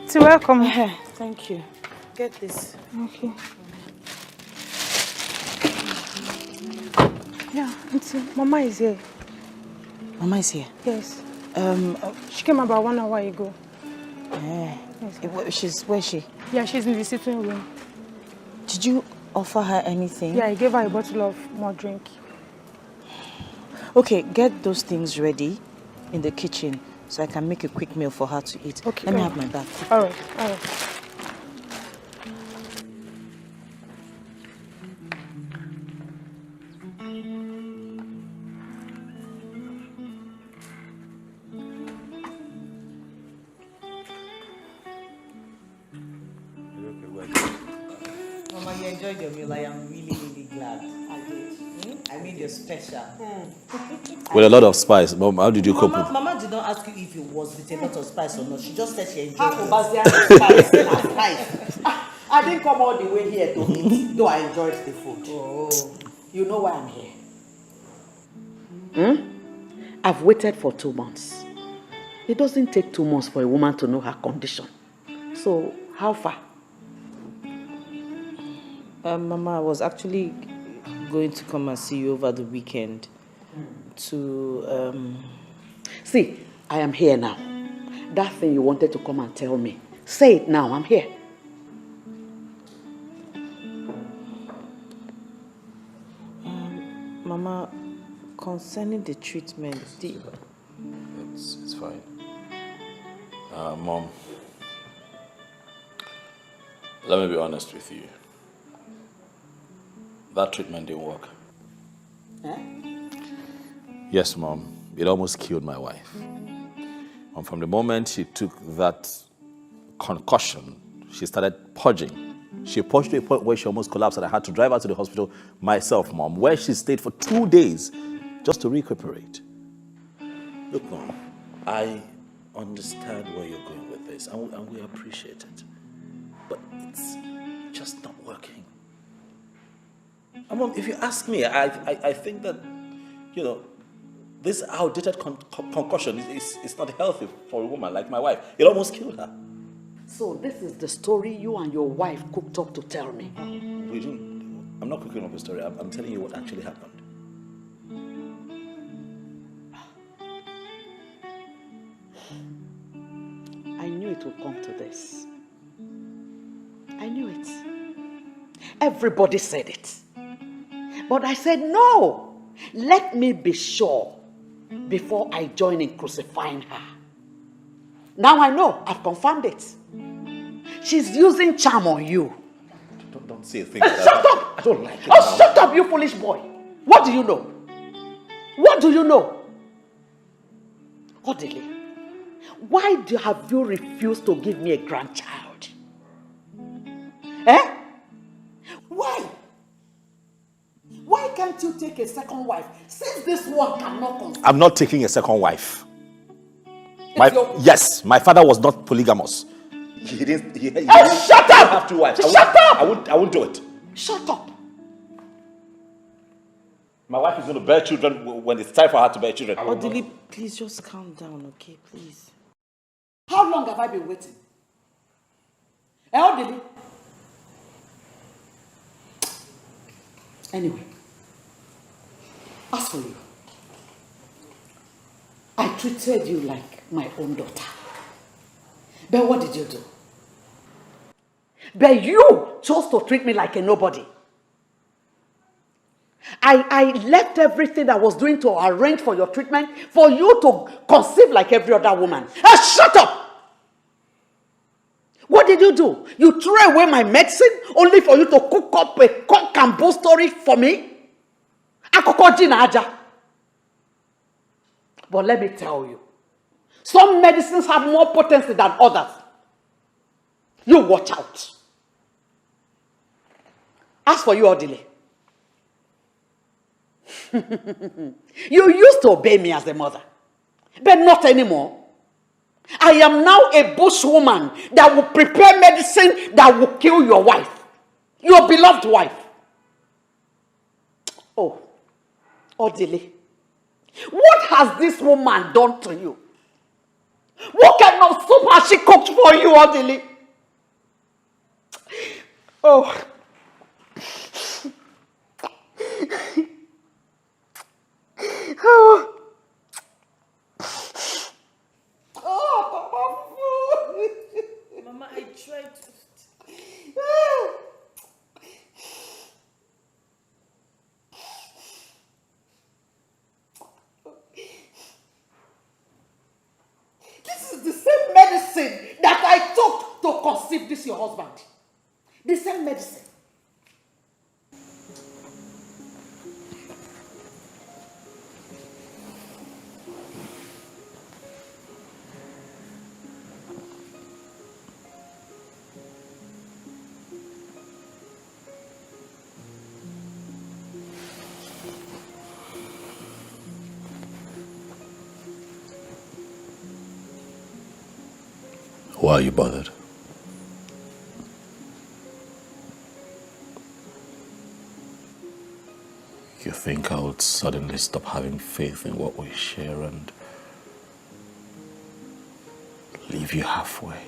So welcome. Thank you. Get this. Okay. Yeah, Auntie, Mama is here. Mama is here? Yes. She came about 1 hour ago. Yes. Where's she? Yeah, she's in the sitting room. Did you offer her anything? Yeah, I gave her a bottle of more drink. Okay, get those things ready in the kitchen so I can make a quick meal for her to eat. Okay. Let me have my bag. All right, all right. Mama, you enjoyed your meal. I am really, really glad. I did. I made you special. With a lot of spice. Mom, how did you cope with it? Mama did not ask you if it was with a lot of spice or not. She just said she enjoyed it. I didn't come all the way here to eat, though I enjoyed the food. Oh. You know why I'm here? I've waited for 2 months. It doesn't take 2 months for a woman to know her condition. So, how far? Mama, I was actually going to come and see you over the weekend to, See, I am here now. That thing you wanted to come and tell me. Say it now, I'm here. Mama, concerning the treatment, It's fine. Mom, let me be honest with you. That treatment didn't work. Eh? Yes, Mom. It almost killed my wife. And from the moment she took that concussion, she started purging. She purged to a point where she almost collapsed and I had to drive her to the hospital myself, Mom, where she stayed for 2 days just to recuperate. Look, Mom, I understand where you're going with this and we appreciate it. But it's just not working. And Mom, if you ask me, I think that, you know, this outdated concussion is not healthy for a woman like my wife. It almost killed her. So this is the story you and your wife cooked up to tell me. We didn't. I'm not cooking up a story. I'm telling you what actually happened. I knew it would come to this. I knew it. Everybody said it. But I said, no. Let me be sure before I join in crucifying her. Now I know. I've confirmed it. She's using charm on you. Don't say things like that. Shut up! I don't like it. Oh, shut up, you foolish boy. What do you know? What do you know? Odile, why have you refused to give me a grandchild? Eh? Why? Why can't you take a second wife since this one cannot conceive? I'm not taking a second wife. Yes, my father was not polygamous. He didn't. Shut up! Have 2 wives. Shut up! I won't do it. Shut up! My wife is going to bear children when it's time for her to bear children. Odile, please just calm down, okay? Please. How long have I been waiting? Odile? Anyway, as for you, I treated you like my own daughter. But what did you do? But you chose to treat me like a nobody. I left everything I was doing to arrange for your treatment for you to conceive like every other woman. Shut up! What did you do? You threw away my medicine only for you to cook up a cock and bull story for me? But let me tell you, some medicines have more potency than others. You watch out. As for you, Odile, you used to obey me as a mother, but not anymore. I am now a bushwoman that will prepare medicine that will kill your wife, your beloved wife. Oh, Odile, what has this woman done to you? What kind of soup has she cooked for you, Odile? Oh. Oh. Mama, I tried to. This is the same medicine that I took to conceive this your husband. The same medicine. Why are you bothered? You think I would suddenly stop having faith in what we share and leave you halfway?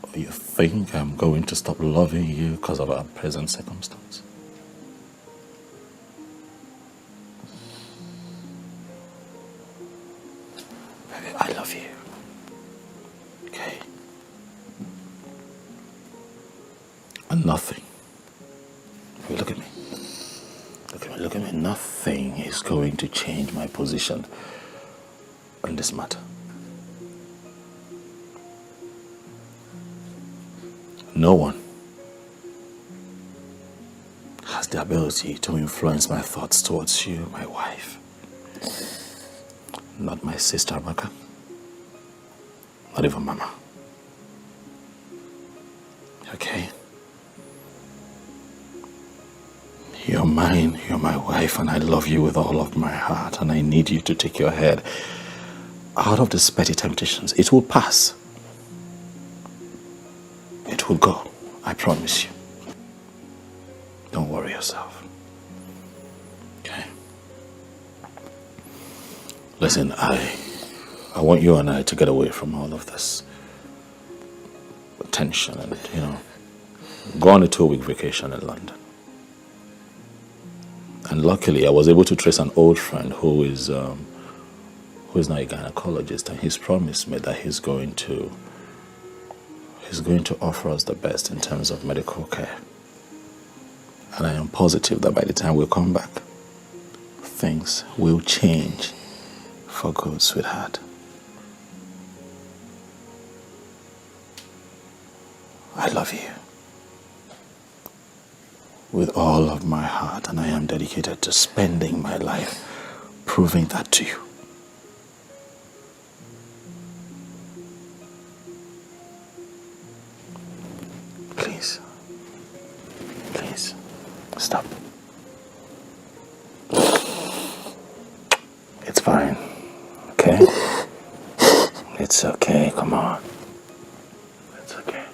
Or you think I'm going to stop loving you because of our present circumstance? Baby, I love you. Okay? And nothing. Look at me. Look at me. Look at me, nothing is going to change my position in this matter. No one has the ability to influence my thoughts towards you, my wife. Not my sister, Amaka. Not even Mama. Okay? You're mine, you're my wife, and I love you with all of my heart, and I need you to take your head out of these petty temptations. It will pass. It will go. I promise you. Don't worry yourself. Okay? Listen, I want you and I to get away from all of this tension and, go on a 2-week vacation in London. And luckily, I was able to trace an old friend who is now a gynecologist, and he's promised me that he's going to offer us the best in terms of medical care. And I am positive that by the time we come back, things will change for good, sweetheart. I love you with all of my heart, and I am dedicated to spending my life proving that to you. Please. Please. Stop. It's fine. Okay? It's okay. Come on. It's okay.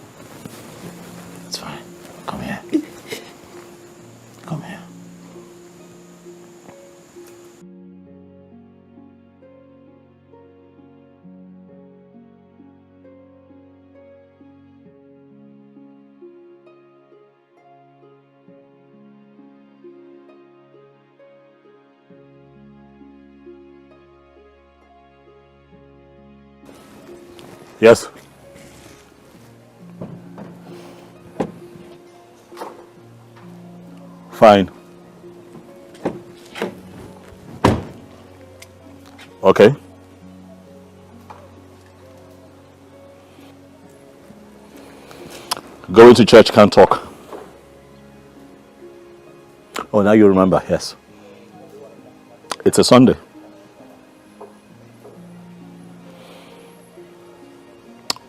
It's fine. Come here. Come here. Yes. Fine. Okay. Going to church, can't talk. Oh, now you remember, yes. It's a Sunday.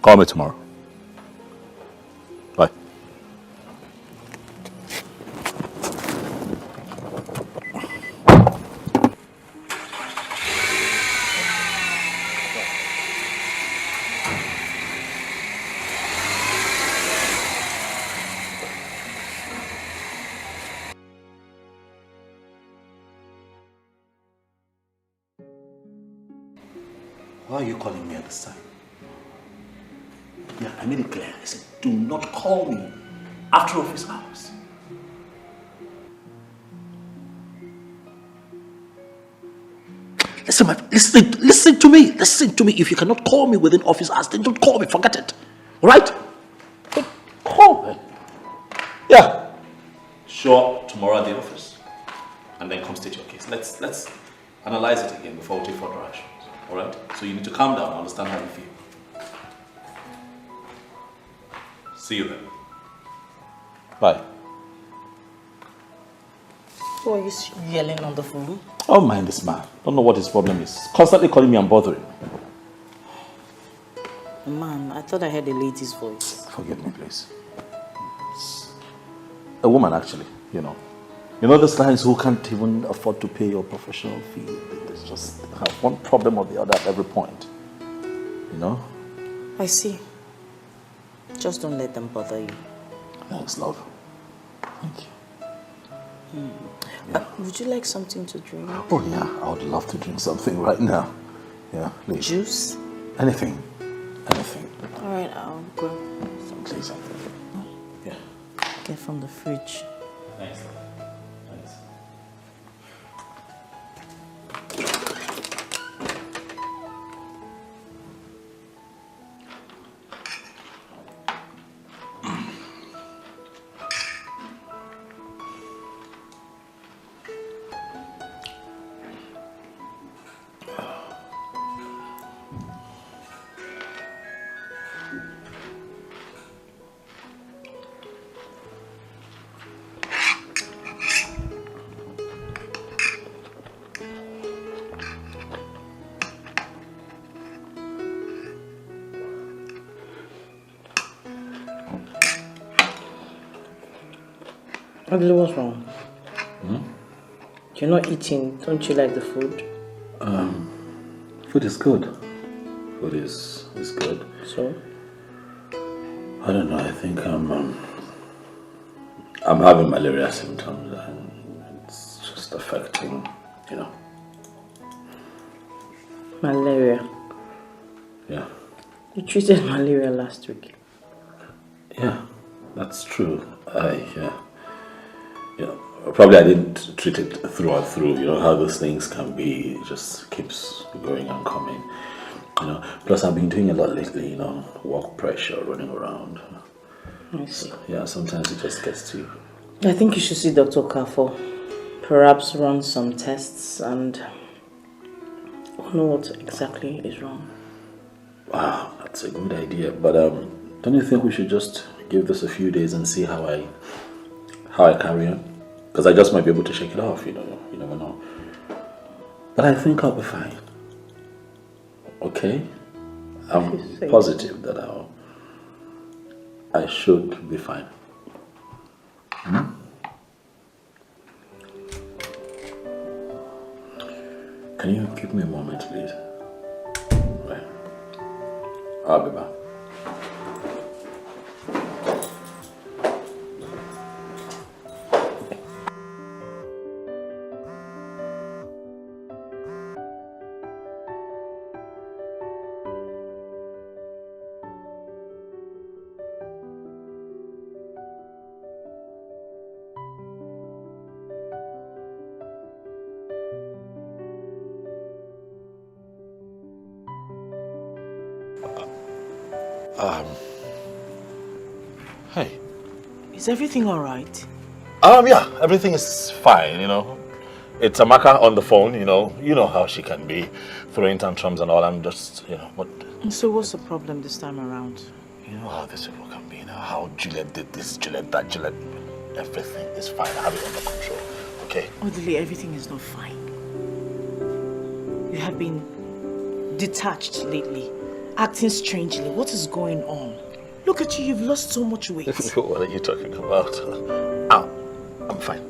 Call me tomorrow. Bye. Why are you calling me at this time? Yeah, I made it clear. I said, do not call me after office hours. Listen to me. Listen to me. If you cannot call me within office hours, then don't call me. Forget it. All right? Don't call me. Yeah. Sure, tomorrow at the office. And then come state your case. Let's analyze it again before we take further actions. All right? So you need to calm down and understand how you feel. See you then. Bye. Who are you yelling on the phone? Oh, mind this man. Don't know what his problem is. Constantly calling me and bothering me. Man, I thought I heard a lady's voice. Forgive me, please. It's a woman, actually, You know those clients who can't even afford to pay your professional fee. They just have one problem or the other at every point. I see. Just don't let them bother you. Thanks, love. Thank you. Would you like something to drink? Oh, yeah. I would love to drink something right now. Yeah, please. Juice? Anything. Anything. All right, I'll grab something. Please. Yeah. Get from the fridge. Thanks, love. Thanks. Adele, what's wrong? You're not eating. Don't you like the food? Food is good. Food is good. So? I don't know. I think I'm having malaria symptoms, and it's just affecting, Malaria? Yeah. You treated malaria last week. Yeah, that's true. Probably I didn't treat it through and through. You know how those things can be. It just keeps going and coming. Plus I've been doing a lot lately. Work pressure, running around. I see. Yeah, sometimes it just gets to you. I think you should see Dr. Kafo. Perhaps run some tests and know what exactly is wrong. Wow, that's a good idea. But don't you think we should just give this a few days and see how I carry on? Because I just might be able to shake it off, you never know. But I think I'll be fine. Okay? I'm positive that I should be fine. Can you give me a moment, please? Right. I'll be back. Hey. Is everything all right? Yeah, everything is fine, It's Amaka on the phone, you know how she can be, throwing tantrums and all. I'm just, what... So what's the problem this time around? You know how this people can be, how Juliet did this, Juliet that, Juliet... Everything is fine. I have it under control, okay? Odile, everything is not fine. You have been detached lately, acting strangely. What is going on? Look at you, you've lost so much weight. What are you talking about? I'm fine.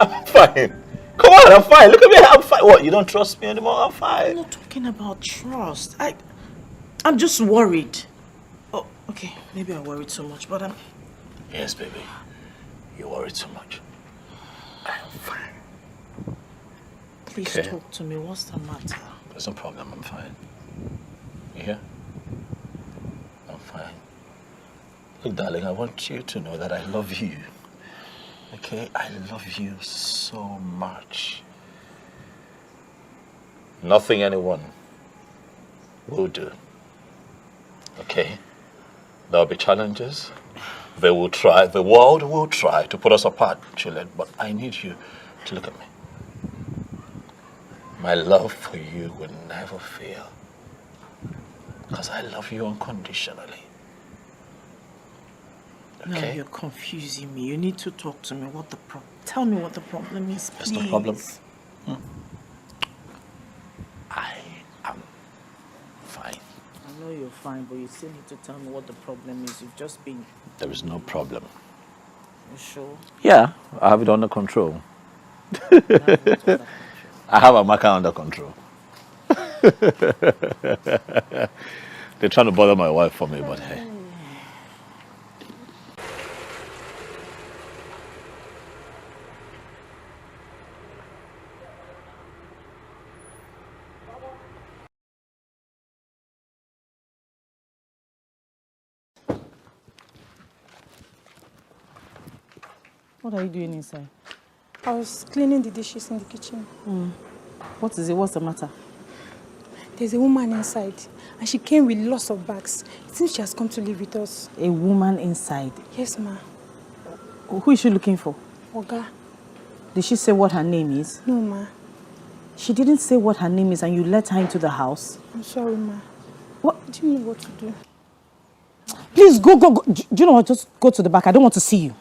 I'm fine. Come on, I'm fine. Look at me, I'm fine. What, you don't trust me anymore? I'm fine. I'm not talking about trust. I'm just worried. Oh, okay, maybe I worried so much, but I'm... Yes, baby. You worry too much. I'm fine. Please Okay. talk to me. What's the matter? There's no problem. I'm fine. You hear? I'm fine. Look, darling, I want you to know that I love you. Okay? I love you so much. Nothing anyone will do. Okay? There'll be challenges. They will try, the world will try to put us apart, Juliet, but I need you to look at me. My love for you will never fail. Because I love you unconditionally. No, Okay? you're confusing me. You need to talk to me. Tell me what the problem is, please. There's no problem. I am fine. I know you're fine, but you still need to tell me what the problem is. You've just been... There is no problem. You sure? Yeah, I have it under control. I have Amaka under control. They're trying to bother my wife for me, but hey. What are you doing inside? I was cleaning the dishes in the kitchen. What is it? What's the matter? There's a woman inside, and she came with lots of bags. It seems she has come to live with us. A woman inside? Yes, ma. Who is she looking for? Oga. Did she say what her name is? No, ma. She didn't say what her name is and you let her into the house? I'm sorry, ma. What? Do you know what to do? Please, go. Do you know what? Just go to the back. I don't want to see you.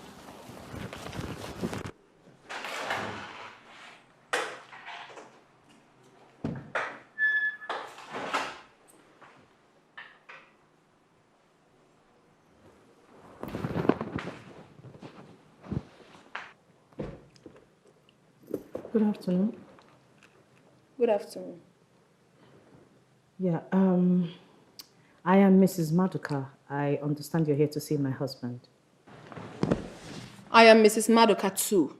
Good afternoon. Good afternoon. Yeah, I am Mrs. Maduka. I understand you're here to see my husband. I am Mrs. Maduka too.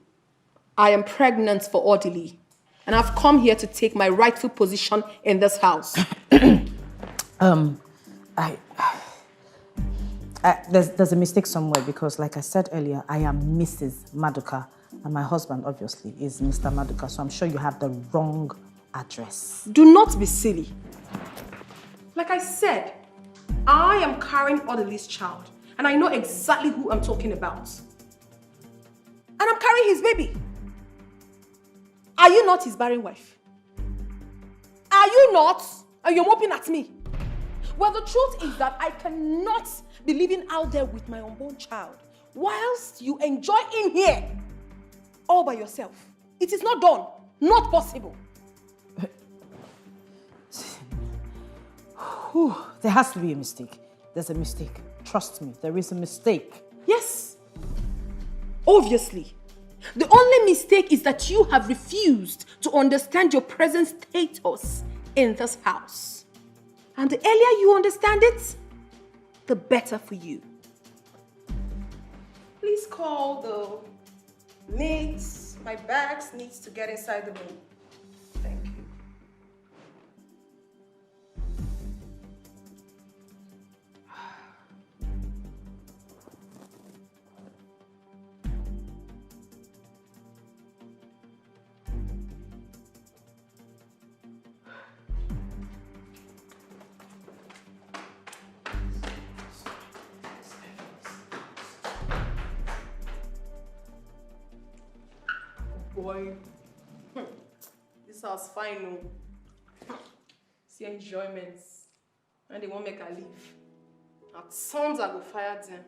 I am pregnant for orderly, and I've come here to take my rightful position in this house. There's a mistake somewhere because, like I said earlier, I am Mrs. Maduka, and my husband, obviously, is Mr. Maduka, so I'm sure you have the wrong address. Do not be silly. Like I said, I am carrying orderly's child, and I know exactly who I'm talking about. And I'm carrying his baby. Are you not his barren wife? Are you not? And you're moping at me. Well, the truth is that I cannot be living out there with my unborn child whilst you enjoy in here all by yourself. It is not done. Not possible. There has to be a mistake. There's a mistake. Trust me, there is a mistake. Yes. Obviously. The only mistake is that you have refused to understand your present status in this house. And the earlier you understand it, the better for you. Please call the maids. My bags needs to get inside the room. Thank you. Boy, this house fine, no. See enjoyments, and they won't make her leave. At sons I go fire them.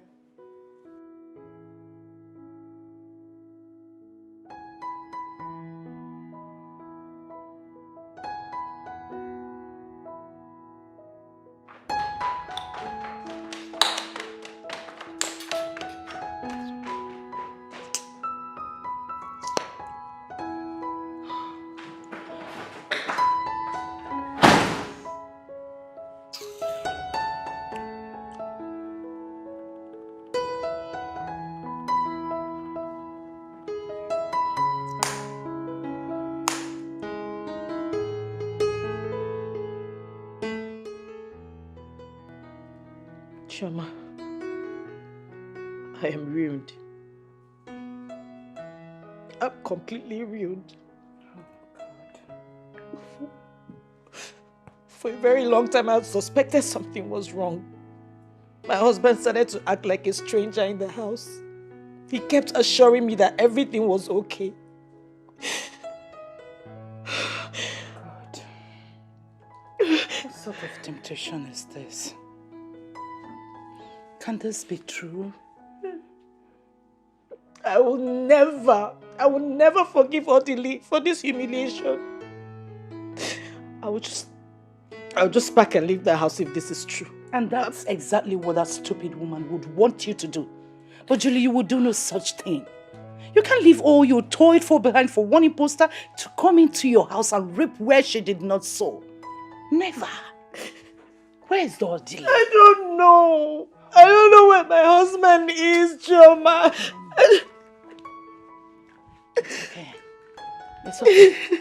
Chioma, I am ruined. I'm completely ruined. For a very long time, I suspected something was wrong. My husband started to act like a stranger in the house. He kept assuring me that everything was okay. God. What sort of temptation is this? Can this be true? I will never forgive Odili for this humiliation. I'll just pack and leave the house if this is true. And that's exactly what that stupid woman would want you to do. But Julie, you would do no such thing. You can't leave all you toiled for behind for one imposter to come into your house and rip where she did not sow. Never. Where is the Odili? I don't know. I don't know where my husband is, Chioma. It's okay. It's okay.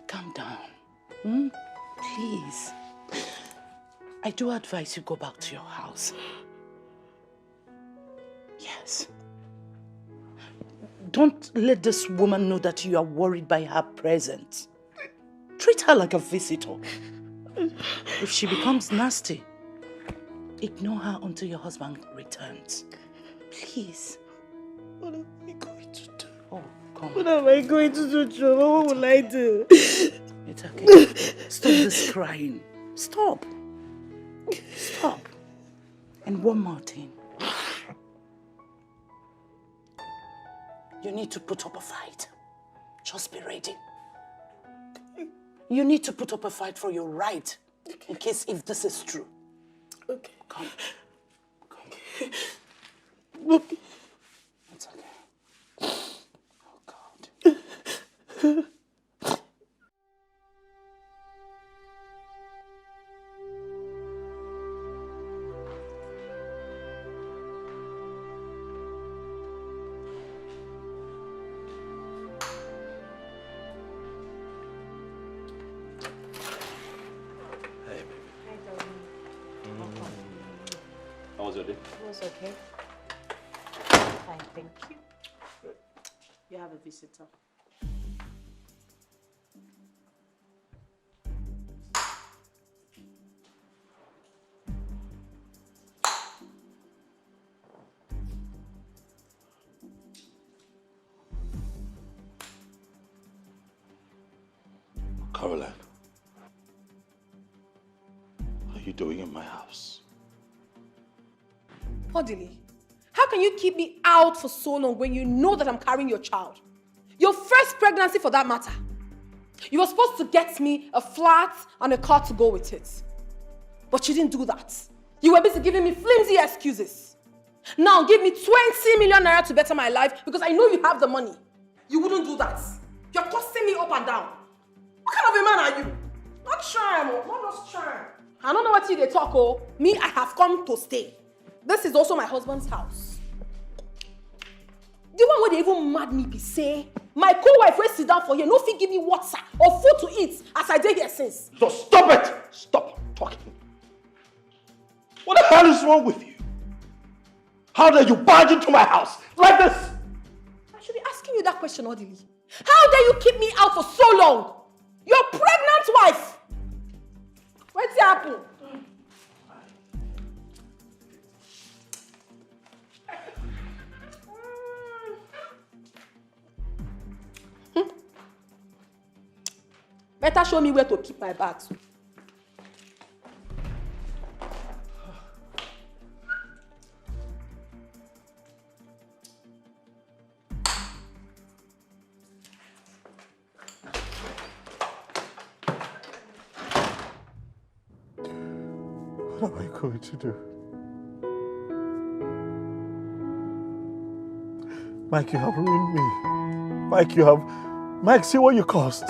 Calm down. Please. I do advise you go back to your house. Yes. Don't let this woman know that you are worried by her presence. Treat her like a visitor. If she becomes nasty, ignore her until your husband returns. Please. What am I going to do? Oh, come on. What am I going to do, Chioma? What will I do? It's okay. Stop this crying. Stop. Stop. And one more thing. You need to put up a fight. Just be ready. You need to put up a fight for your right. In case if this is true. Okay. Come. Okay. It's okay. Oh, God. was your day? It was okay. Fine, thank you. You have a visitor. Caroline, what are you doing in my house? Odili, how can you keep me out for so long when you know that I'm carrying your child? Your first pregnancy for that matter. You were supposed to get me a flat and a car to go with it. But you didn't do that. You were busy giving me flimsy excuses. Now give me 20 million naira to better my life because I know you have the money. You wouldn't do that. You're tossing me up and down. What kind of a man are you? Not charm, not charm. I don't know what they talk, oh. Me, I have come to stay. This is also my husband's house. The one where they even mad me be say, my co-wife will sit down for you, no fit give me water or food to eat as I did here since. So stop it! Stop talking. What the hell is wrong with you? How dare you barge into my house like this? I should be asking you that question, Odili. How dare you keep me out for so long? Your pregnant wife! What's happened? Better show me where to keep my bags. What am I going to do? Mike, you have ruined me. Mike, see what you caused.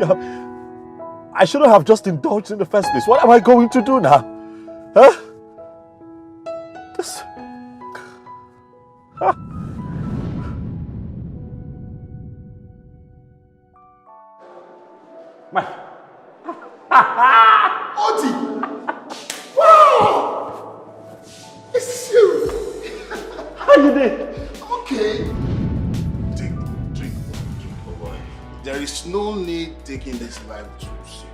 I shouldn't have just indulged in the first place. What am I going to do now? Huh? This... Huh? Mike. Oti! Wow! This is you! How you doing? Okay. Drink, oh boy. There is no need taking this life too serious.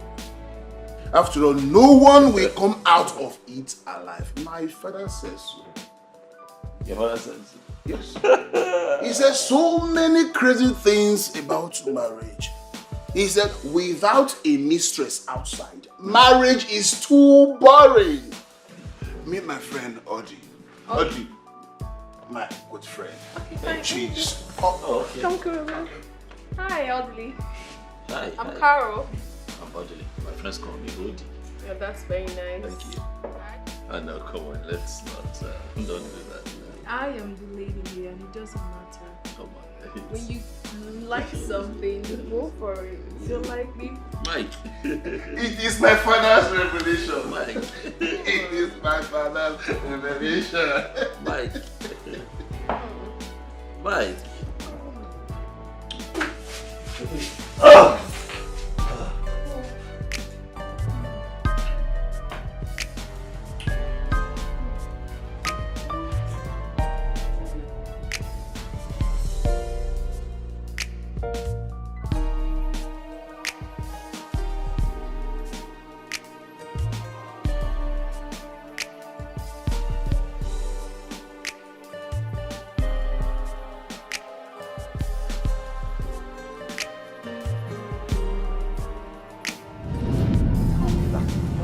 After all, no one will come out of it alive. My father says so. Your father says so? Yes. He says so many crazy things about marriage. He said, without a mistress outside, marriage is too boring. Meet my friend, Audrey. Audrey, my good friend. Okay, Cheese. okay. Come closer. Hi, Audley. Hi. I'm Carol. I'm Audley. My friends call me Odi. Yeah, that's very nice. Thank you. I know, come on, let's not, don't do that. I am the lady here and it doesn't matter. Come on. When you like something, go for it. You don't like me? Mike. It is my father's revelation. Mike. It is my father's revelation. Mike. Mike. Oh.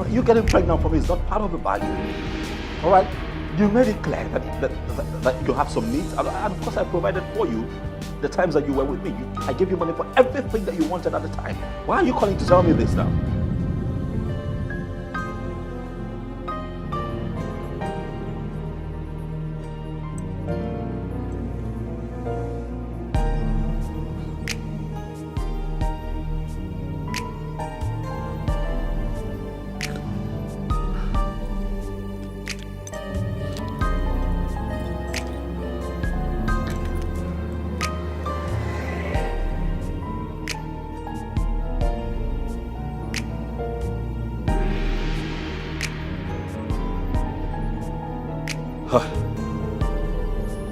You getting pregnant for me is not part of the bargain. All right? You made it clear that you have some needs, and of course I provided for you the times that you were with me. I gave you money for everything that you wanted at the time. Why are you calling to tell me this now?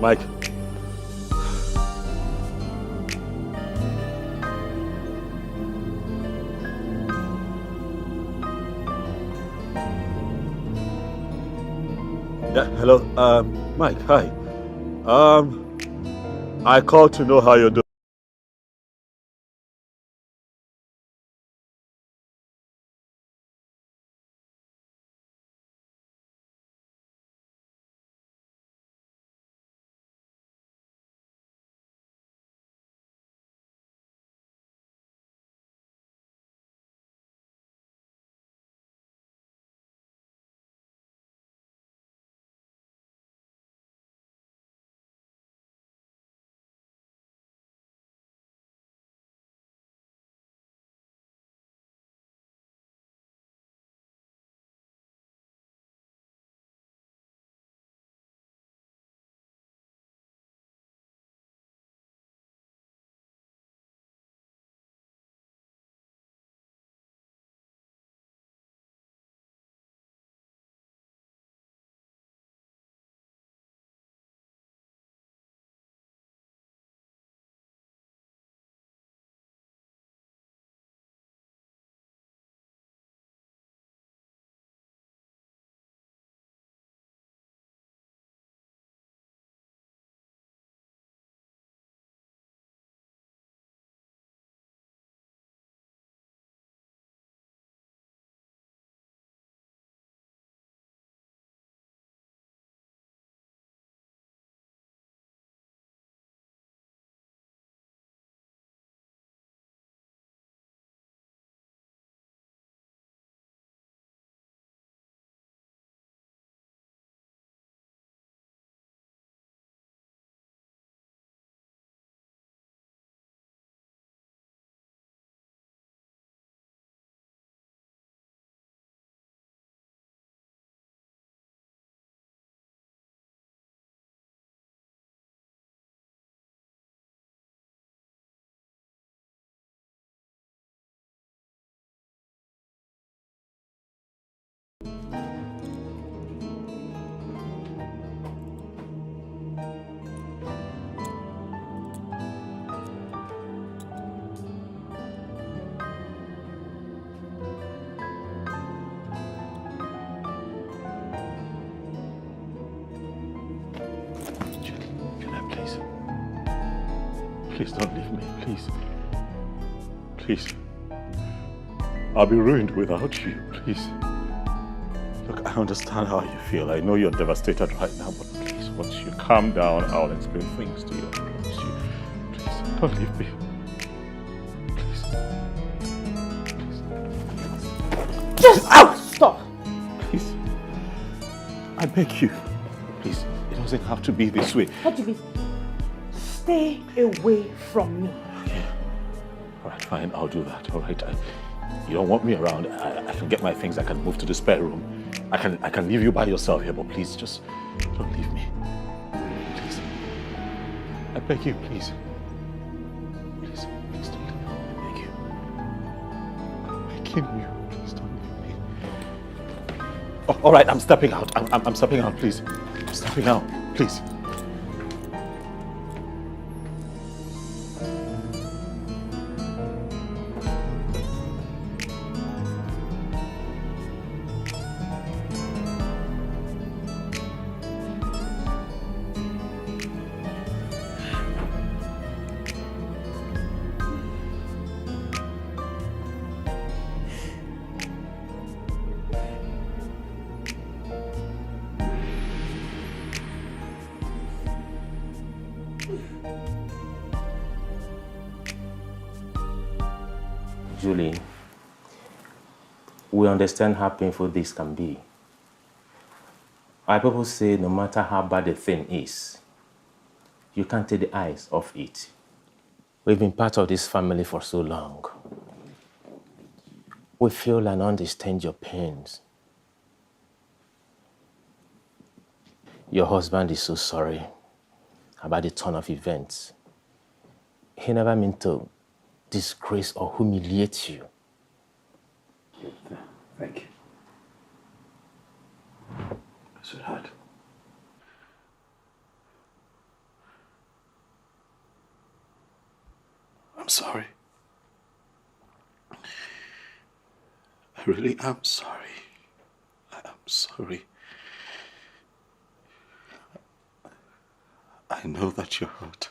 Mike. Yeah, hello, Mike, hi. I called to know how you're doing. Please don't leave me, please. Please. I'll be ruined without you, please. Look, I understand how you feel. I know you're devastated right now, but please, once you calm down, I'll explain things to you. I promise you. Please, don't leave me. Please. Just stop. Please. I beg you. Please, it doesn't have to be this way. What do you mean? Stay away from me. Okay. All right, fine, I'll do that. All right. You don't want me around. I can get my things. I can move to the spare room. I can leave you by yourself here, but please, just don't leave me. Please. I beg you, please. Please, please don't leave me. I beg you. I'm begging you. Please don't leave me. Oh, all right, I'm stepping out. I'm stepping out, please. I'm stepping out, please. Julie, we understand how painful this can be. Our people say no matter how bad the thing is, you can't take the eyes off it. We've been part of this family for so long. We feel and understand your pains. Your husband is so sorry about the turn of events. He never meant to disgrace or humiliate you. Thank you. Sweetheart. sorry. I really am sorry. I am sorry. I know that you're hurt.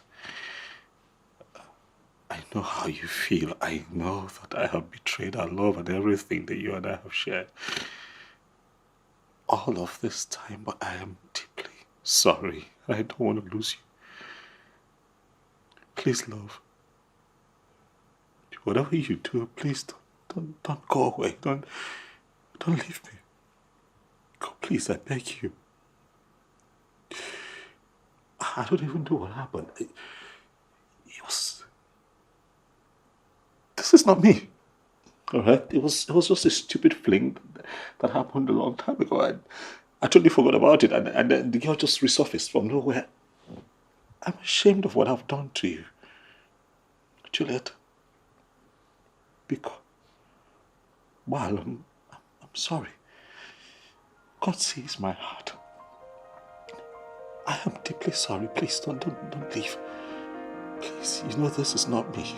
I know how you feel. I know that I have betrayed our love and everything that you and I have shared. All of this time, but I am deeply sorry. I don't want to lose you. Please, love. Whatever you do, please don't go away. Don't leave me. Go, please, I beg you. I don't even know what happened. This is not me. All right? It was just a stupid fling that happened a long time ago. I totally forgot about it, and then the girl just resurfaced from nowhere. I'm ashamed of what I've done to you. Juliet. Because, well, I'm sorry. God sees my heart. I am deeply sorry. Please don't leave. Please, you know this is not me.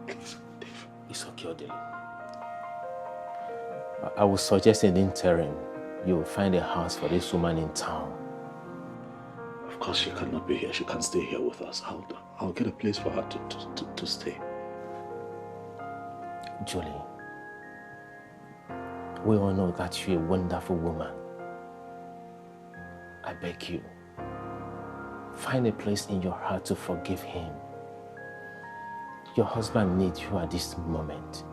Please, leave. It's okay, Odile. I would suggest in the interim, you will find a house for this woman in town. Of course, she cannot be here. She can't stay here with us. I'll get a place for her to stay. Julie, we all know that you're a wonderful woman. I beg you, find a place in your heart to forgive him. Your husband needs you at this moment.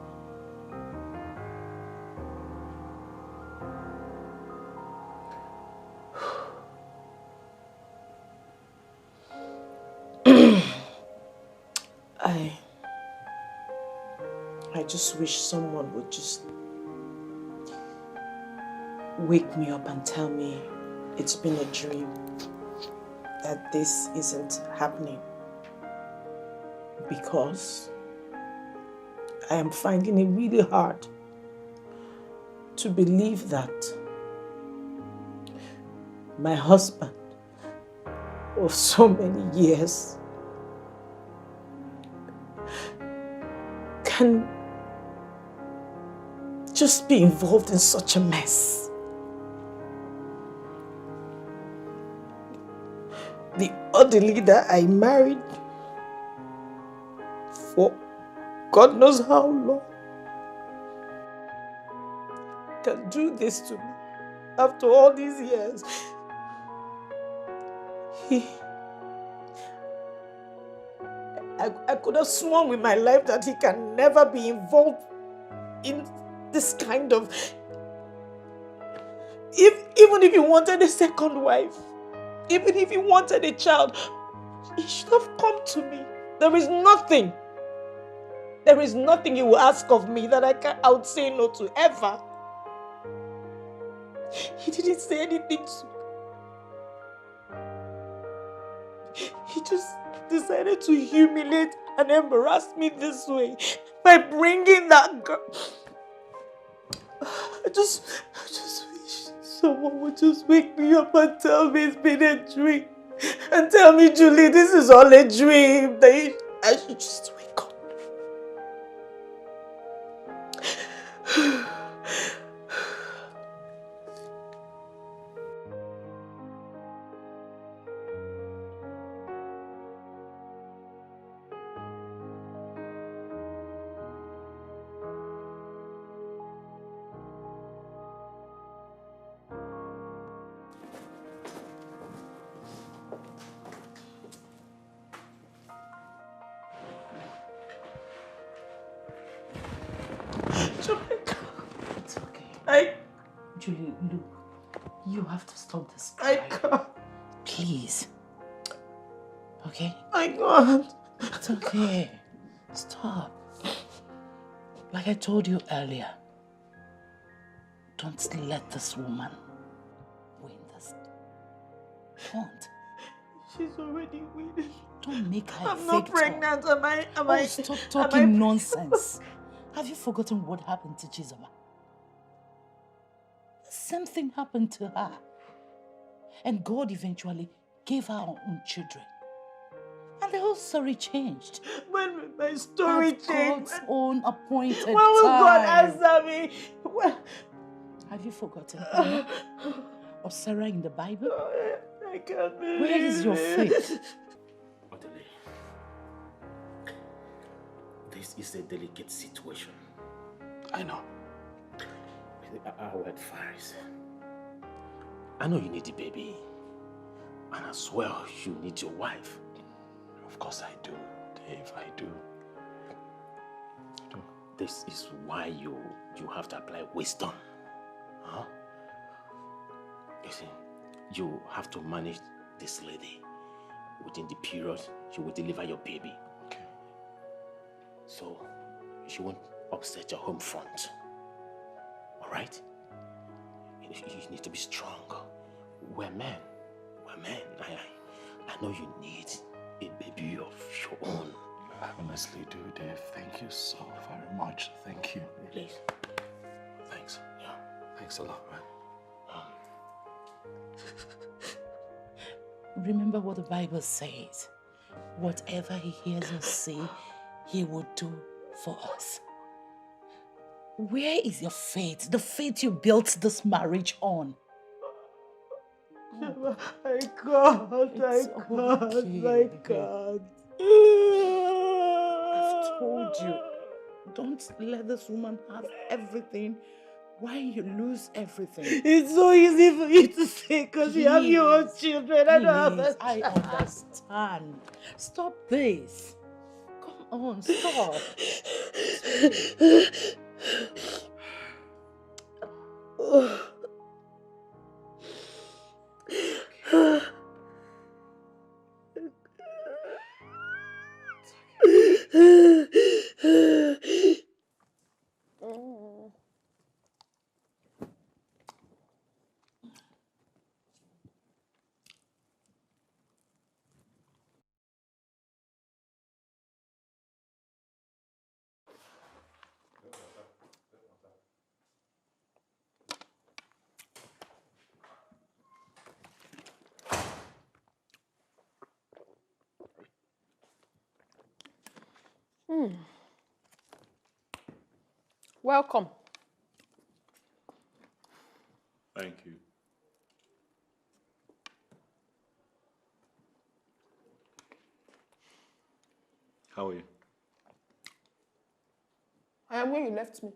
I just wish someone would just wake me up and tell me it's been a dream, that this isn't happening. Because I am finding it really hard to believe that my husband of so many years can just be involved in such a mess. The other leader I married for God knows how long can do this to me after all these years. I could have sworn with my life that he can never be involved in this kind of... Even if he wanted a second wife, even if he wanted a child, he should have come to me. There is nothing he will ask of me that I would say no to, ever. He didn't say anything to me. He just decided to humiliate and embarrass me this way by bringing that girl. I just wish someone would just wake me up and tell me it's been a dream. And tell me, Julie, this is all a dream. I should just wake up. It's okay. Julie, look, you have to stop this crying. I can't. Please. Okay? I can't. It's okay. Stop. Like I told you earlier, don't let this woman win this. Don't. She's already winning. Don't make her I'm not pregnant. Am I? Stop talking nonsense. Have you forgotten what happened to Chizoba? The same thing happened to her. And God eventually gave her her own children. And the whole story changed. When will my story At change? God's own appointed When will time. God answer me? Have you forgotten Hannah or Sarah in the Bible? I can't believe Where is your faith? This is a delicate situation. I know. Our word Faris. I know you need the baby. And as well, you need your wife. Of course I do, Dave, I do. This is why you have to apply wisdom. Huh? You see, you have to manage this lady. Within the period, she will deliver your baby. Okay. So, she won't upset your home front. Alright? You need to be strong. We're men. We're men. I know you need a baby of your own. I honestly do, Dave. Thank you so very much. Thank you. Please. Thanks. Yeah. Thanks a lot, man. Remember what the Bible says. Whatever He hears us say, He will do for us. Where is your faith? The faith you built this marriage on. I can't. I can't. I've told you, don't let this woman have everything. Why you lose everything? It's so easy for you to say because you have your own children. I don't Please, understand. I understand. Stop this. Come on, stop. Welcome. Thank you. How are you? I am where you left me.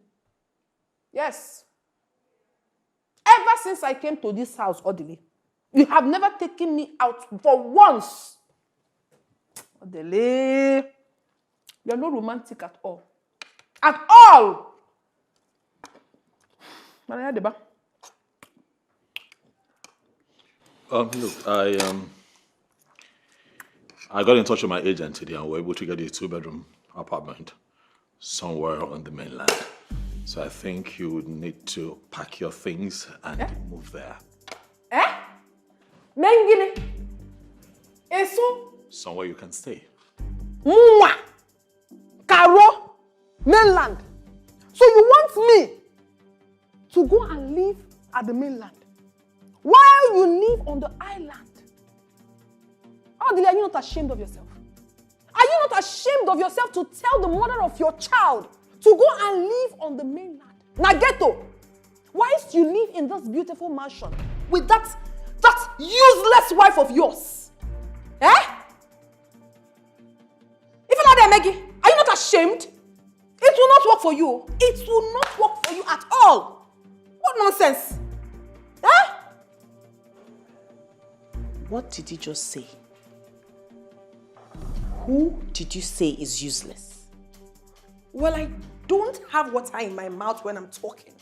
Yes. Ever since I came to this house, Odile, you have never taken me out for once. Odile, you're not romantic at all. At all! Maria Deba. Look, I got in touch with my agent today and we're able to get you a 2-bedroom apartment somewhere on the mainland. So I think you would need to pack your things and move there. Mengine. Eso. Somewhere you can stay. Mwah. Karo. Mainland. So you want me to go and live at the mainland while you live on the island? Odile, are you not ashamed of yourself? Are you not ashamed of yourself to tell the mother of your child to go and live on the mainland? Nageto, whilst you live in this beautiful mansion with that useless wife of yours? Ifeanyi Meggy, are you not ashamed? It will not work for you. It will not work for you at all. What nonsense? What did you just say? Who did you say is useless? Well, I don't have water in my mouth when I'm talking.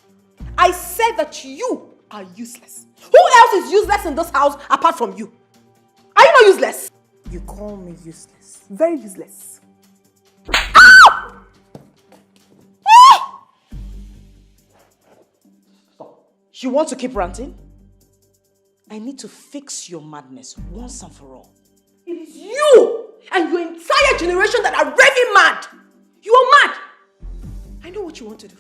I said that you are useless. Who else is useless in this house apart from you? Are you not useless? You call me useless. Very useless. You want to keep ranting? I need to fix your madness once and for all. It is you and your entire generation that are raving mad. You are mad. I know what you want to do.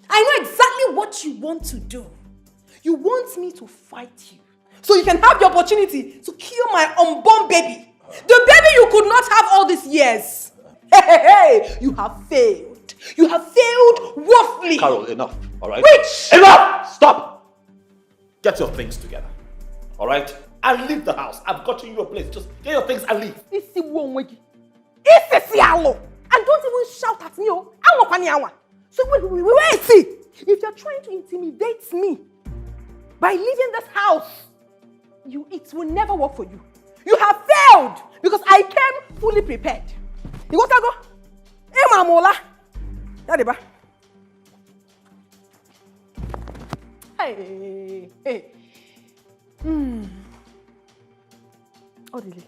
I know exactly what you want to do. You want me to fight you so you can have the opportunity to kill my unborn baby. The baby you could not have all these years. Hey, you have failed. You have failed woefully. Carol, enough, all right? Which? Enough! Stop! Get your things together, all right? And leave the house. I've gotten you a place. Just get your things and leave. And don't even shout at me. So wait, see. If you're trying to intimidate me by leaving this house, it will never work for you. You have failed because I came fully prepared. You want to go? Hey, Mamola. Yadiba. Hey. Odile,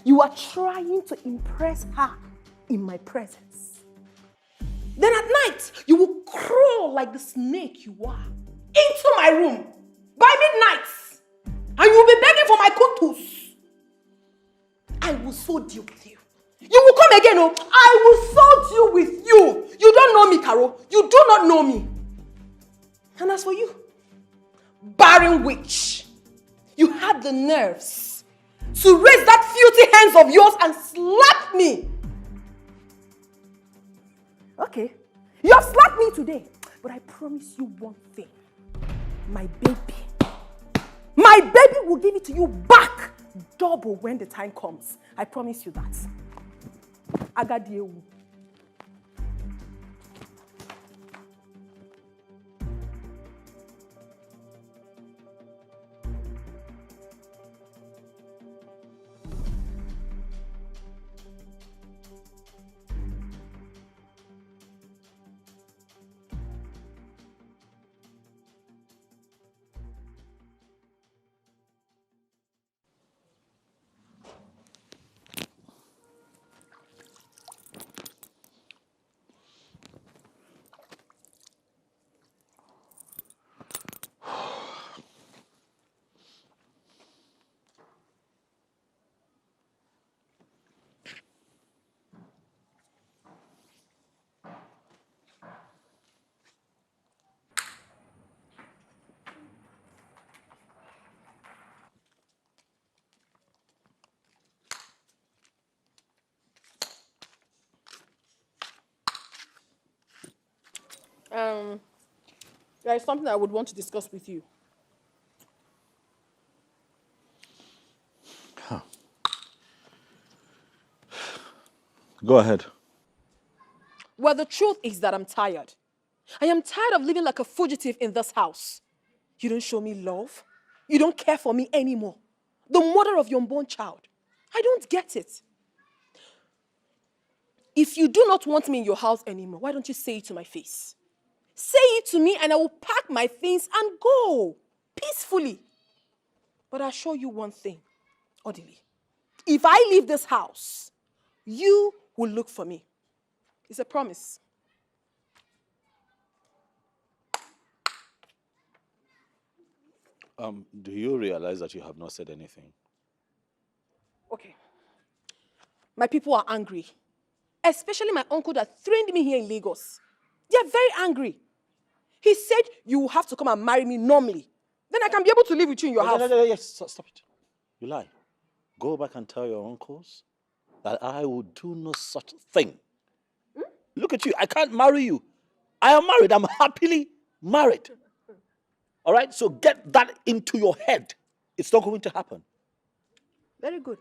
you are trying to impress her in my presence. Then at night, you will crawl like the snake you are into my room by midnight. And you will be begging for my kutus. I will so deal with you. You will come again, oh. I will so deal with you. You don't know me, Carol. You do not know me. And as for you, barren witch, you had the nerves to raise that filthy hands of yours and slap me. Okay, you have slapped me today, but I promise you one thing. My baby will give it to you back double when the time comes. I promise you that. Agadiewu. There is something I would want to discuss with you. Go ahead. Well, the truth is that I'm tired. I am tired of living like a fugitive in this house. You don't show me love. You don't care for me anymore. The mother of your unborn child. I don't get it. If you do not want me in your house anymore, why don't you say it to my face? Say it to me and I will pack my things and go peacefully. But I assure you one thing, Odile. If I leave this house, you will look for me. It's a promise. Do you realize that you have not said anything? Okay. My people are angry. Especially my uncle that trained me here in Lagos. They are very angry. He said you will have to come and marry me normally. Then I can be able to live with you in your house. Yes, stop it. You lie. Go back and tell your uncles that I will do no such thing. Look at you. I can't marry you. I am married. I'm happily married. All right? So get that into your head. It's not going to happen. Very good.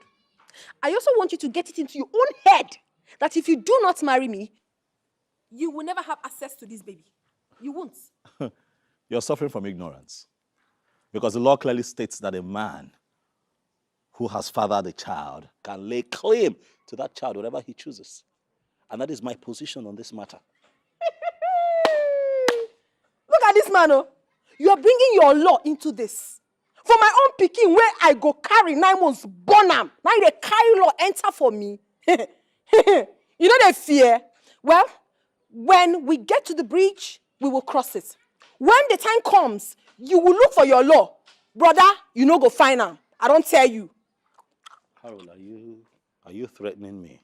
I also want you to get it into your own head that if you do not marry me, you will never have access to this baby. You won't. You're suffering from ignorance. Because the law clearly states that a man who has fathered a child can lay claim to that child whenever he chooses. And that is my position on this matter. Look at this man, oh. You are bringing your law into this. For my own picking, where I go carry 9 months, born am. Now they carry law enter for me. You know they fear. Well, when we get to the bridge, we will cross it. When the time comes, you will look for your law. Brother, you no go find am. I don't tell you. Carol, are you threatening me?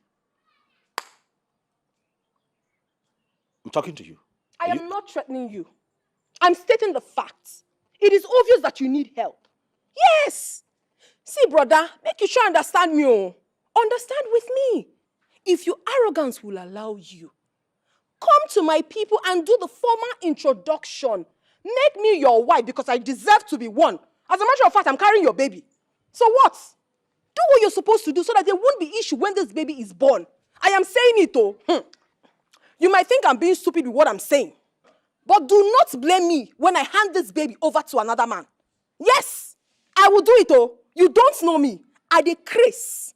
I'm talking to you. I am not threatening you. I'm stating the facts. It is obvious that you need help. Yes. See, brother, make you sure understand me. Oh. Understand with me. If your arrogance will allow you, come to my people and do the formal introduction. Make me your wife because I deserve to be one. As a matter of fact, I'm carrying your baby. So what? Do what you're supposed to do so that there won't be issue when this baby is born. I am saying it, oh. You might think I'm being stupid with what I'm saying. But do not blame me when I hand this baby over to another man. Yes, I will do it, oh. You don't know me. I decrease.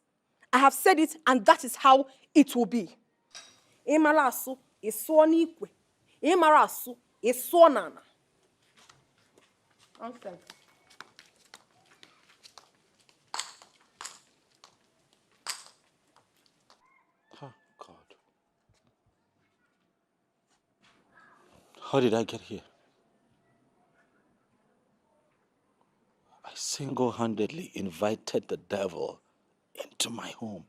I have said it, and that is how it will be. Imarasu is so nikwe. Imarasu is so nana. Nonsense. Oh, God. How did I get here? I single-handedly invited the devil into my home.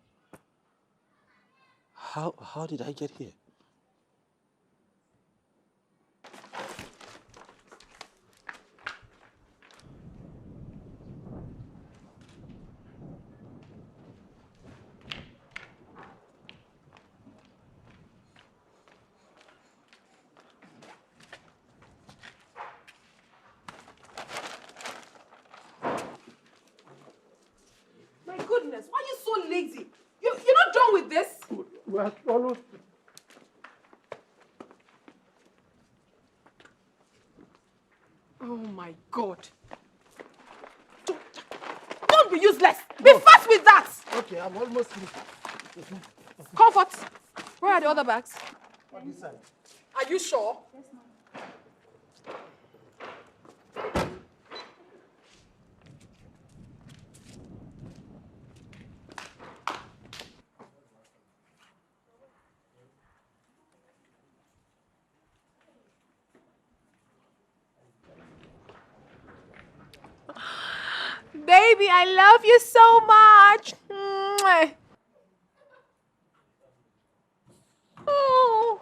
How did I get here? My goodness, why are you so lazy? You're not done with this? We're almost... Oh my God. Don't be useless. Be fast with that. Okay, I'm almost finished. Comfort. Where are the other bags? On this side. Are you sure? Yes, ma'am. Baby, I love you so much. Mwah. Oh.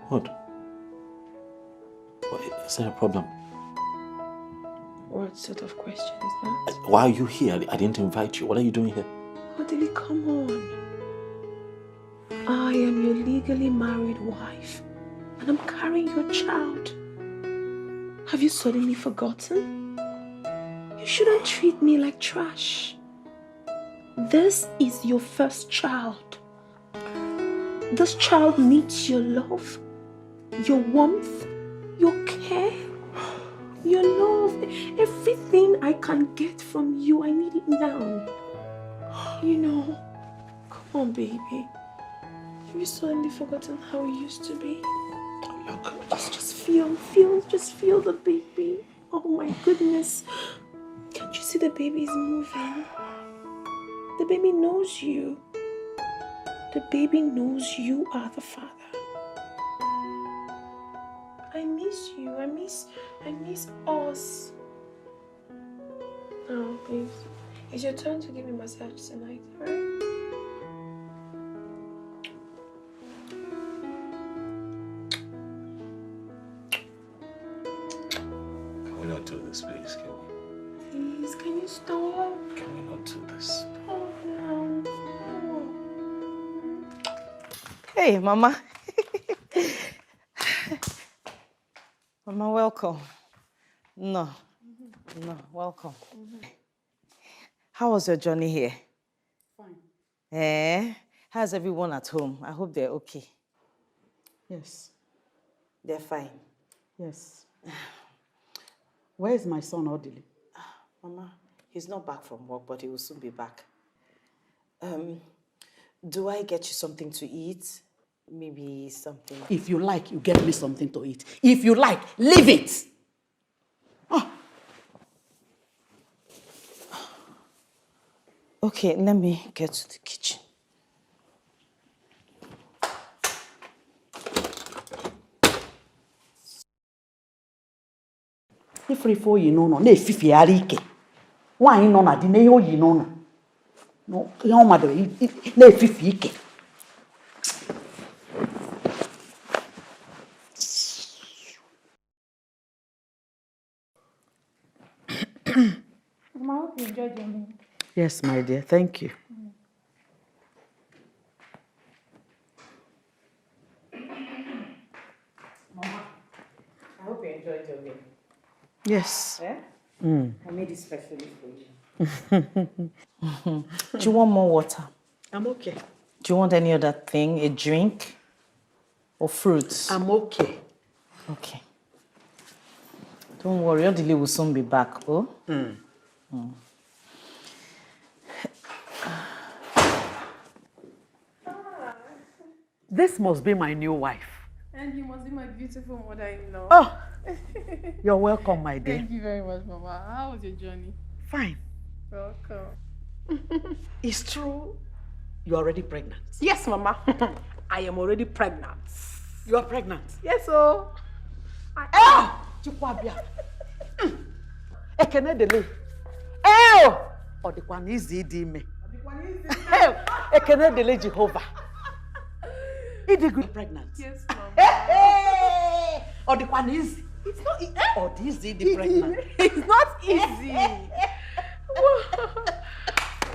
What? Is there a problem? What sort of question is that? Why are you here? I didn't invite you. What are you doing here? Odili, come on. I am your legally married wife, and I'm carrying your child. Have you suddenly forgotten? You shouldn't treat me like trash. This is your first child. This child needs your love, your warmth, your care, your love. Everything I can get from you, I need it now. You know, come on, baby. Have you suddenly forgotten how it used to be? Look. Just feel the baby. Oh my goodness. Can't you see the baby is moving? The baby knows you. The baby knows you are the father. I miss you. I miss us. Oh, please. It's your turn to give me massage tonight, alright? Can we not do this, please? Please, can you stop? Can we not do this? Stop now. Hey, Mama. Mama, welcome. No, welcome. How was your journey here? Fine. How's everyone at home? I hope they're okay. Yes. They're fine. Yes. Where is my son, Odili? Mama, he's not back from work, but he will soon be back. Do I get you something to eat? Maybe something. If you like, you get me something to eat. If you like, leave it. Okay, let me get to the kitchen. Ifrifo yi n'ụlọ na-efifegharị ike. Nwaanyị nọ na di na ihe oyi n'ụlọ. Ihe ọ madara na-efife ike. Mama, I hope you enjoyed your meal. Yes, my dear. Thank you. Mama, I hope you enjoyed your meal. Yes. Yeah? I made it specially for you. Do you want more water? I'm okay. Do you want any other thing? A drink? Or fruits? I'm okay. Okay. Don't worry, your delay will soon be back, oh? This must be my new wife. And you must be my beautiful mother-in-law. Oh, you're welcome, my dear. Thank you very much, Mama. How was your journey? Fine. Welcome. It's true you're already pregnant. Yes, Mama. I am already pregnant. You are pregnant? Yes, oh. Chikwabia. Ekene dele. Oh! Odikwa n'izi dị ime. Ekene dele Jehovah. Idi good pregnant. Yes, Mama. Odikwa n'izi. It's not easy. Odizi dị pregnant. It's not easy.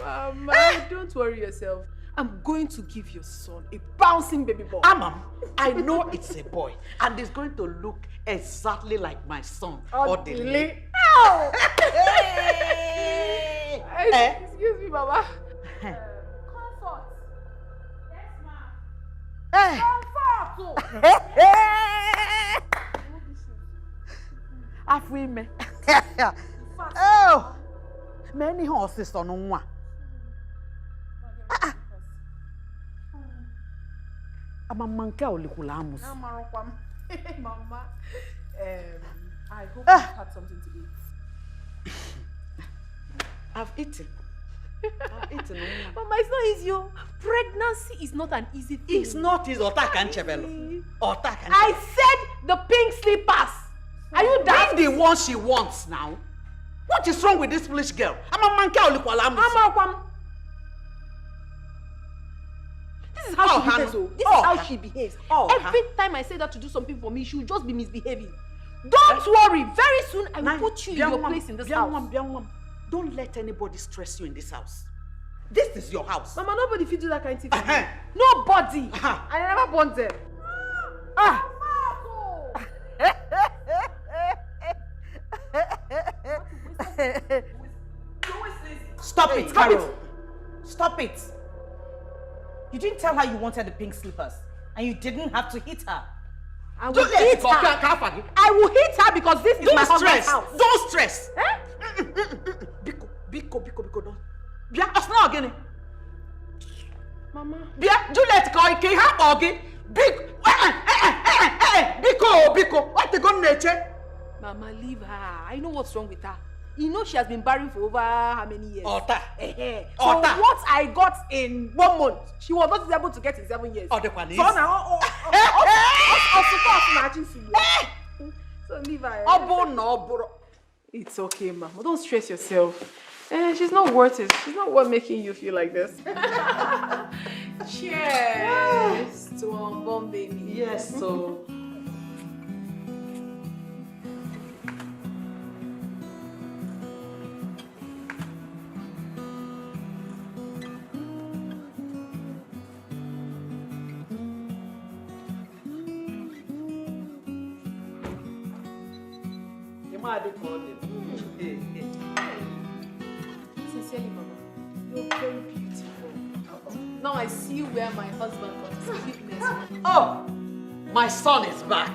Mama, don't worry yourself. I'm going to give your son a bouncing baby boy. Amam, I know it's a boy, and it's going to look exactly like my son. Odile. Ow! Excuse me, Mama. Comfort. Yes, ma'am. Comfort. Afime. Oh, many horses on one. Mama, I hope you had something to eat. I've eaten. Mama, it's not easy. Pregnancy is not an easy thing. It's not easy. I said the pink slippers. Are you done? Bring the one she wants now. What is wrong with this foolish girl? This is how she behaves. This is how she behaves. Every time I say that to do something for me, she will just be misbehaving. Don't worry. Very soon I will put you in your place in this house. Don't let anybody stress you in this house. This is your house. Mama, nobody will do that kind of thing. Nobody. I never born them. Stop it, Carol. Stop it. You didn't tell her you wanted the pink slippers, and you didn't have to hit her. I will hit her. I will hit her because this is my husband's house. Don't stress. Biko, don't. Bia, asna again. Mama. Bia, Juliet, can ha ogi. Biko. What the gun nature? Mama, leave her. I know what's wrong with her. You know she has been barren for over how many years? Ota. So what I got in 1 month, she was not able to get in 7 years. Oh, the one is. So now, so leave her. It's okay, Mama. Don't stress yourself. She's not worth it. She's not worth making you feel like this. Cheers to unborn baby. Yes, so. Sincerely, Mama, you're very beautiful. Now I see where my husband got his cuteness from. Oh, my son is back.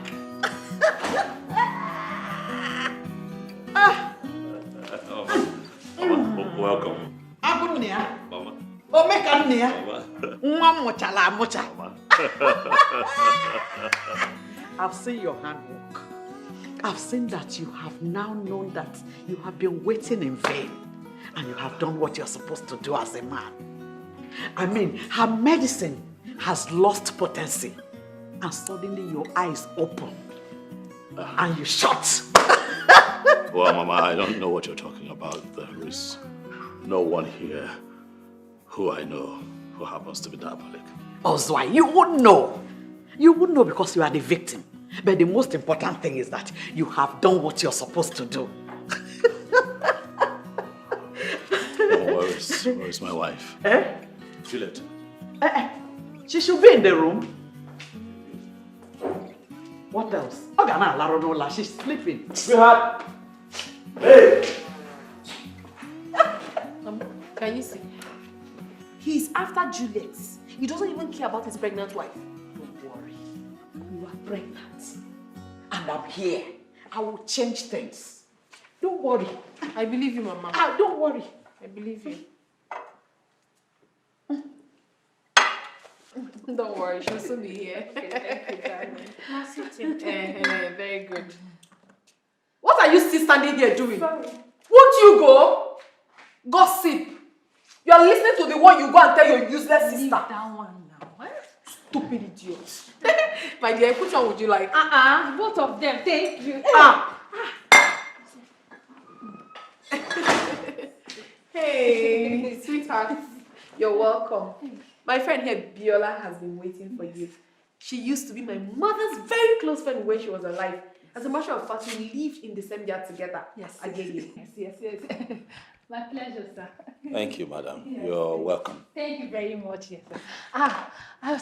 Welcome. Mama. Mama. Oh, make a I've seen your handwork. I've seen that you have now known that you have been waiting in vain and you have done what you're supposed to do as a man. I mean, her medicine has lost potency and suddenly your eyes open and you shut. Well, Mama, I don't know what you're talking about. There is no one here who I know who happens to be diabolic. Ozwai, you wouldn't know. You wouldn't know because you are the victim. But the most important thing is that you have done what you're supposed to do. Where is my wife? Juliet. She should be in the room. What else? She's sleeping. Sweetheart. Hey! Can you see? He's after Juliet. He doesn't even care about his pregnant wife. Don't worry. You are pregnant. And I'm here. I will change things. Don't worry. I believe you, Mama. Don't worry. I believe you. Don't worry, she'll soon be here. Okay, thank you, darling. Very good. What are you still standing here doing? Sorry. Won't you go? Gossip. You are listening to the one you go and tell your useless sister. Leave that one now. What? Stupid idiot. My dear, which one would you like? Both of them. Thank you. Hey, sweetheart. You're welcome. My friend here, Biola, has been waiting for you. She used to be my mother's very close friend when she was alive. As a matter of fact, we lived in the same yard together. Yes. Again. Yes. My pleasure, sir. Thank you, madam. Yes. You're welcome. Thank you very much, yes, sir.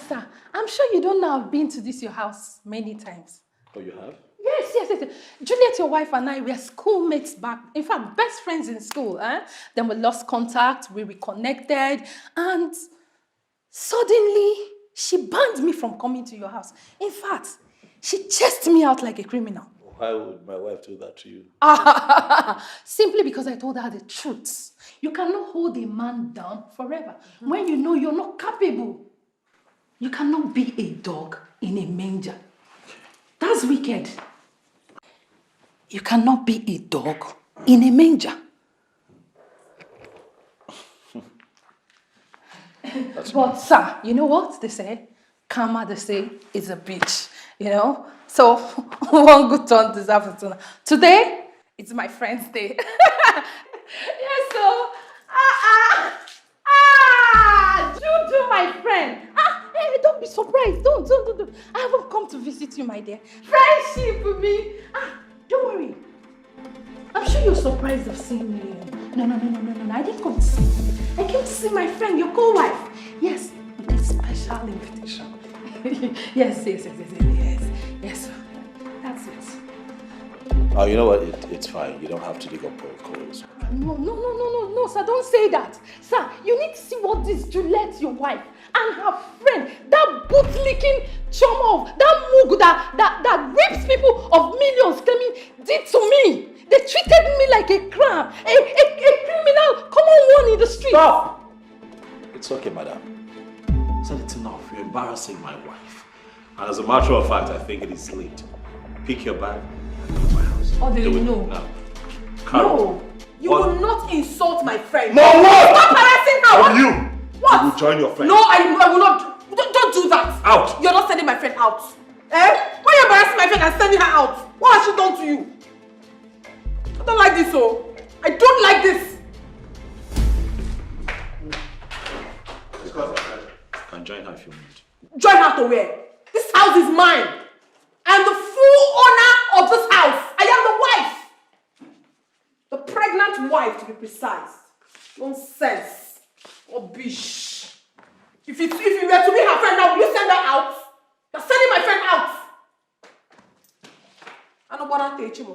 Sir, I'm sure you don't know I've been to your house many times. Oh, you have? Yes. Juliet, your wife, and I were schoolmates back. In fact, best friends in school. Then we lost contact, we reconnected, and suddenly she banned me from coming to your house. In fact, she chased me out like a criminal. Why would my wife do that to you? Simply because I told her the truth. You cannot hold a man down forever when you know you're not capable. You cannot be a dog in a manger. That's wicked. You cannot be a dog in a manger. But sir, you know what they say? Karma, they say, is a bitch. You know? So, one good turn deserves a turn. Today, it's my friend's day. Yes, so, Juju, my friend. Hey, don't be surprised. Don't. I haven't come to visit you, my dear. Friendship with me. Don't worry. I'm sure you're surprised of seeing me. No. I didn't come to see you. I came to see my friend, your co-wife. Yes, with a special invitation. Yes. That's it. Oh, you know what? It's fine. You don't have to dig up calls. No, sir, don't say that. Sir, you need to see what this Juliet, your wife, and her friend, that boot-licking chum of, that mug that rips people of millions claiming did to me. They treated me like a crab, a criminal, common one in the street. Stop! It's okay, madam. So it's enough. You're embarrassing my wife. And as a matter of fact, I think it is late. Pick your bag and go to my house. Oh, Do it. no. No. No. You will not insult my friend. No, what? Stop harassing her. From you. What? You will join your friend. No, I will not. Don't do that. Out. You're not sending my friend out. Why are you embarrassing my friend and sending her out? What has she done to you? I don't like this, oh. I don't like this. I can join her if you want. Join her to where? This house is mine. I am the full owner of this house. I am the wife. The pregnant wife, to be precise. Nonsense. Rubbish. If you were to be her friend now, will you send her out? You're sending my friend out. I don't bother to teach him.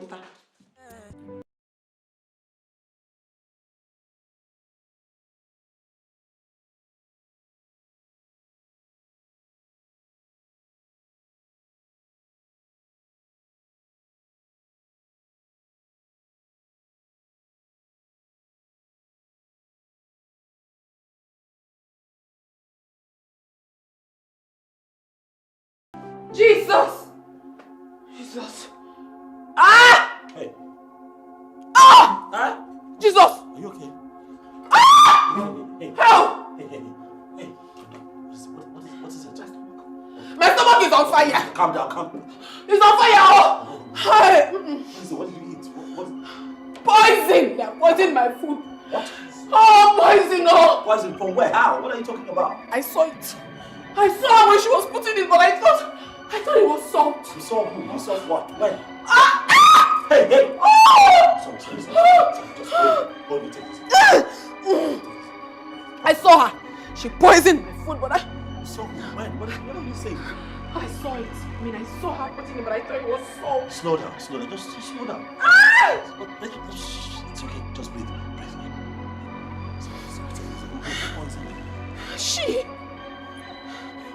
Jesus! Jesus! Ah! Hey. Ah! Huh? Jesus! Are you okay? Ah! Hey. Help! Hey. What is it? My stomach is on fire! Calm down. It's on fire! Oh! Hey. Listen, what did you eat? What? Poison! They poisoned my food. What? Oh, poison! Oh! Poison from where? How? What are you talking about? I saw it. I saw her when she was putting it, but I thought it was salt. You saw who? You saw what? When? Ah! Ah! Hey! Oh! Sorry. Just hold me, take this. I saw her. She poisoned my food, but I saw when? What are you saying? I saw it. I mean, I saw her putting it, but I thought it was salt. Slow down. Just slow down. Ah! It's okay. Just breathe. She,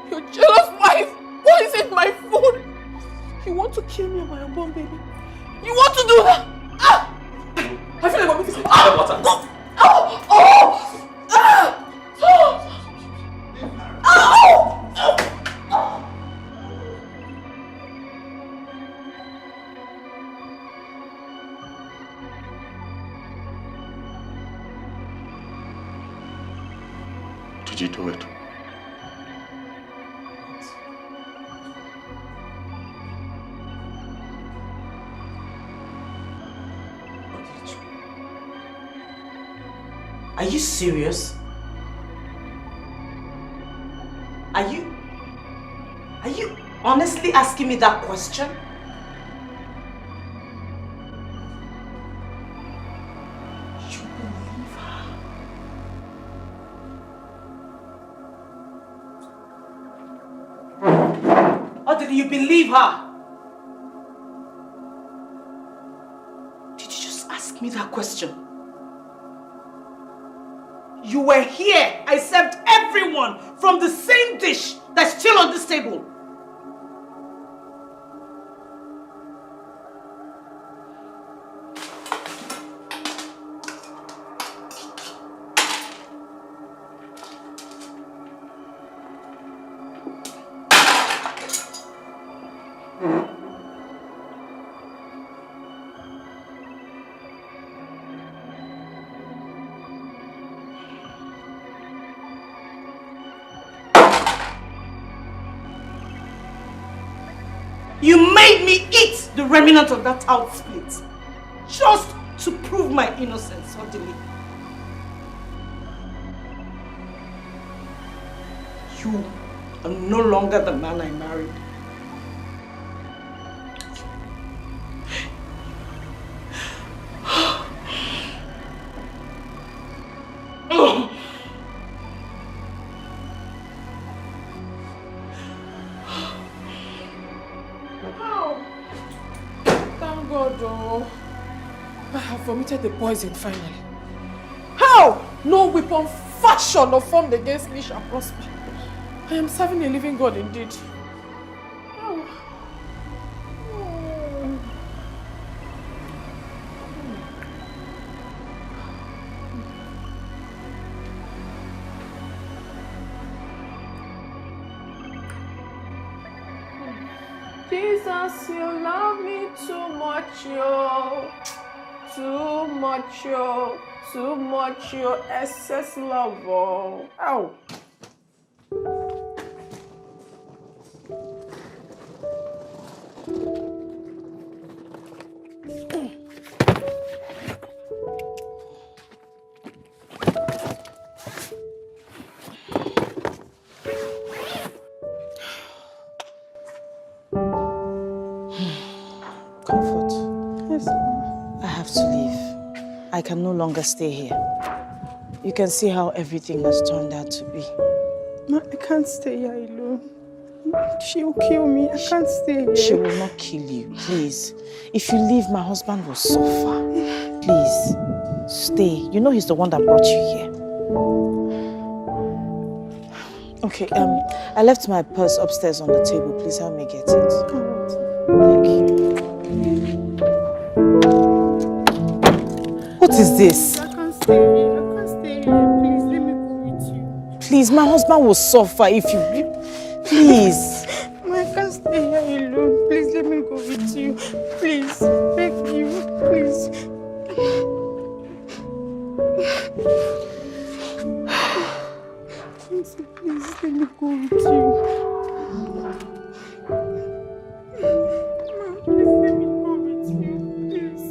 your jealous wife, poisoned my food. You want to kill me and my unborn baby? You want to do that? Ah! I feel like I'm going to water. Oh! Oh! Ah! Oh! Oh! Did you do it? Are you serious? Are you honestly asking me that question? You believe her? Or did you believe her? Did you just ask me that question? You were here. I served everyone from the same dish that's still on this table. You made me eat the remnant of that out split just to prove my innocence, suddenly. You are no longer the man I married. Vomited the poison finally. How? No weapon fashioned or formed against me shall prosper. I am serving a living God indeed. Oh. Jesus, you love me too much, yo. Too much, your excess love. Oh. Ow. Comfort. Yes. I have to leave. I can no longer stay here. You can see how everything has turned out to be. Ma, I can't stay here alone. She will kill me. I can't stay here. She will not kill you, please. If you leave, my husband will suffer. Please, stay. You know he's the one that brought you here. Okay, I left my purse upstairs on the table. Please help me get it. Thank you. What is this? I can't stay here. I can't stay here. Please, let me go with you. Please, my husband will suffer if you... Please. I can't stay here alone. Please let me go with you. Please, beg you, please. Please let me go with you. Please let me go with you, please.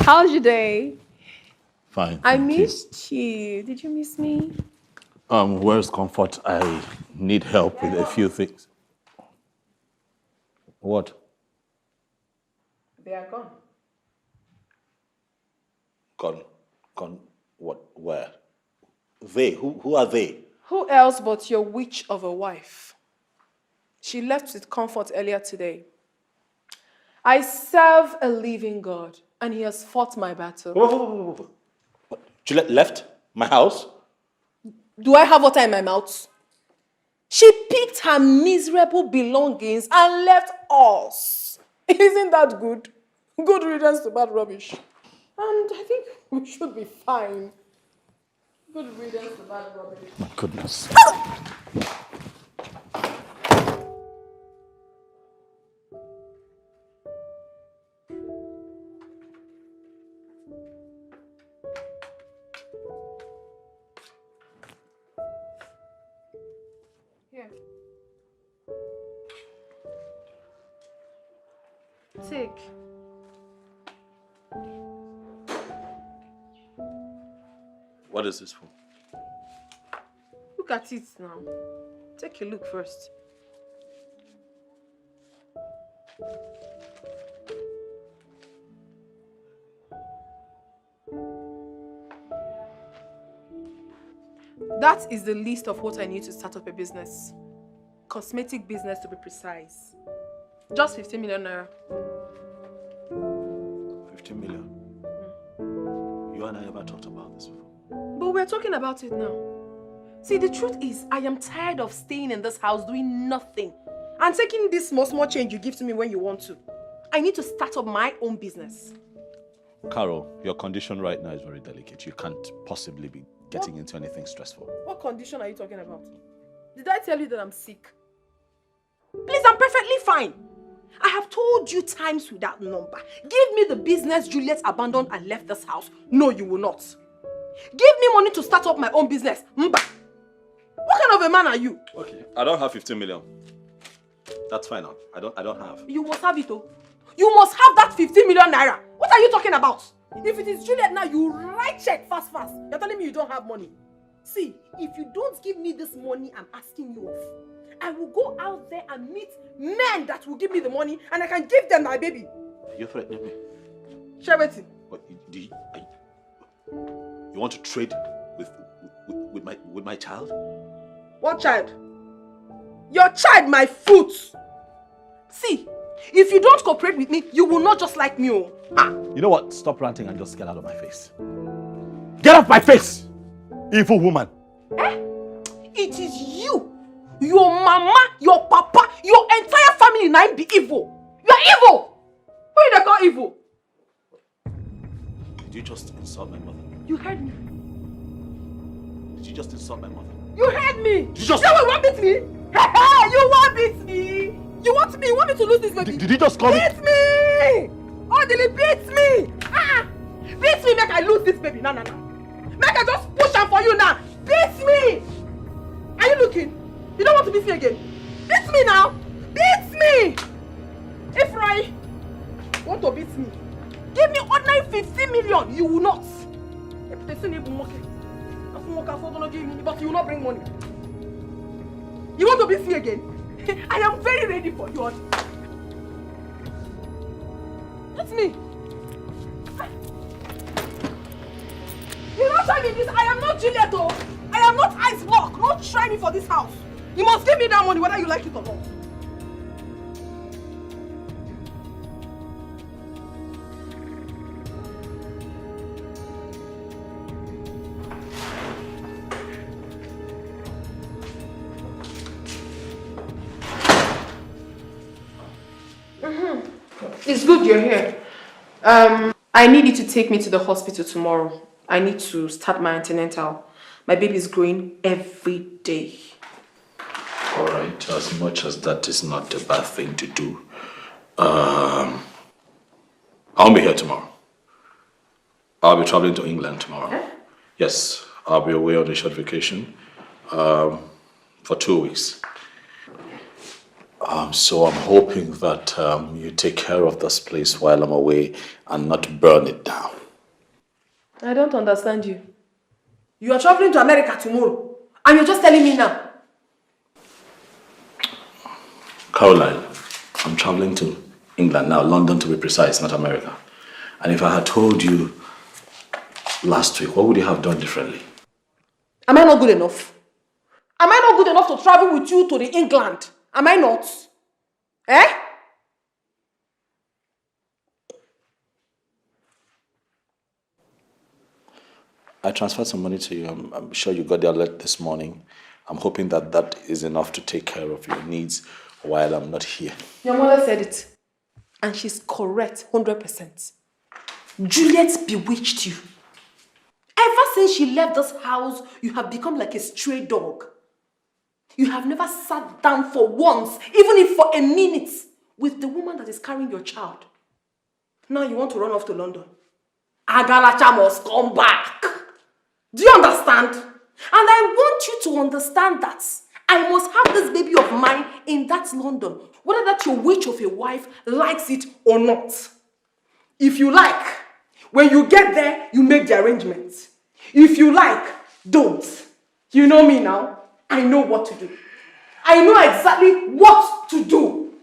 How's your day? Fine. I missed you. Did you miss me? Where's Comfort? I need help with a few things. What? They are gone. Gone. What? Where? They? Who are they? Who else but your witch of a wife? She left with Comfort earlier today. I serve a living God, and he has fought my battle. What? Juliet left my house? Do I have water in my mouth? She picked her miserable belongings and left us. Isn't that good? Good riddance to bad rubbish. And I think we should be fine. Good riddance to bad rubbish. My goodness. Here. Take. What is this for? Look at it now. Take a look first. That is the list of what I need to start up a business. Cosmetic business to be precise. Just 15 million naira. 15 million? You and I never talked about this before. But we're talking about it now. See, the truth is, I am tired of staying in this house doing nothing and taking this small change you give to me when you want to. I need to start up my own business. Carol, your condition right now is very delicate. You can't possibly be getting into anything stressful. What condition are you talking about? Did I tell you that I'm sick? Please, I'm perfectly fine. I have told you times without number. Give me the business Juliet abandoned and left this house. No, you will not. Give me money to start up my own business. Mba. What kind of a man are you? Okay, I don't have 15 million. That's fine now. I don't have. You must have it, oh. You must have that 15 million naira. What are you talking about? If it is Juliet now, you write check fast. You're telling me you don't have money. See, if you don't give me this money I'm asking you of, I will go out there and meet men that will give me the money and I can give them my baby. You're threatening me. Shabeti. What, you want to trade with my child? What child? Your child, my foot. See, if you don't cooperate with me, you will not just like me. Oh. Ah. You know what? Stop ranting and just get out of my face. Get off my face! Evil woman. It is you, your mama, your papa, your entire family now be evil. You are evil. Who they call evil? Did you just insult my mother? You heard me. Did you just insult my mother? You heard me. Did you just... You want beat me? Hey, you want beat me? You want me? You want me to lose this baby? Did you just call me? Beat me! Odili, beat me! Beat me, make I lose this baby. No. Make I just push am for you now. Beat me! Are you looking? You don't want to beat me again? Beat me now! Beat me! If Roy want to beat me, give me ordinary 50 million. You will not. But you will not bring money. You want to beat me again? I am very ready for you. That's me. You don't try me this. I am not Juliet. I am not Ice Block. Don't try me for this house. You must give me that money whether you like it or not. It's good you're here. I need you to take me to the hospital tomorrow. I need to start my antenatal. My baby is growing every day. All right, as much as that is not a bad thing to do, I'll be here tomorrow. I'll be traveling to England tomorrow. Eh? Yes, I'll be away on a short vacation for 2 weeks. So I'm hoping that you take care of this place while I'm away and not burn it down. I don't understand you. You are traveling to America tomorrow and you're just telling me now. Caroline, I'm traveling to England now, London to be precise, not America. And if I had told you last week, what would you have done differently? Am I not good enough? Am I not good enough to travel with you to the England? Am I not? Eh? I transferred some money to you. I'm sure you got the alert this morning. I'm hoping that that is enough to take care of your needs while I'm not here. Your mother said it. And she's correct, 100%. Juliet bewitched you. Ever since she left this house, you have become like a stray dog. You have never sat down for once, even if for a minute, with the woman that is carrying your child. Now you want to run off to London. Agalacha must come back. Do you understand? And I want you to understand that I must have this baby of mine in that London, whether that your witch of a wife likes it or not. If you like, when you get there, you make the arrangements. If you like, don't. You know me now. I know what to do. I know exactly what to do.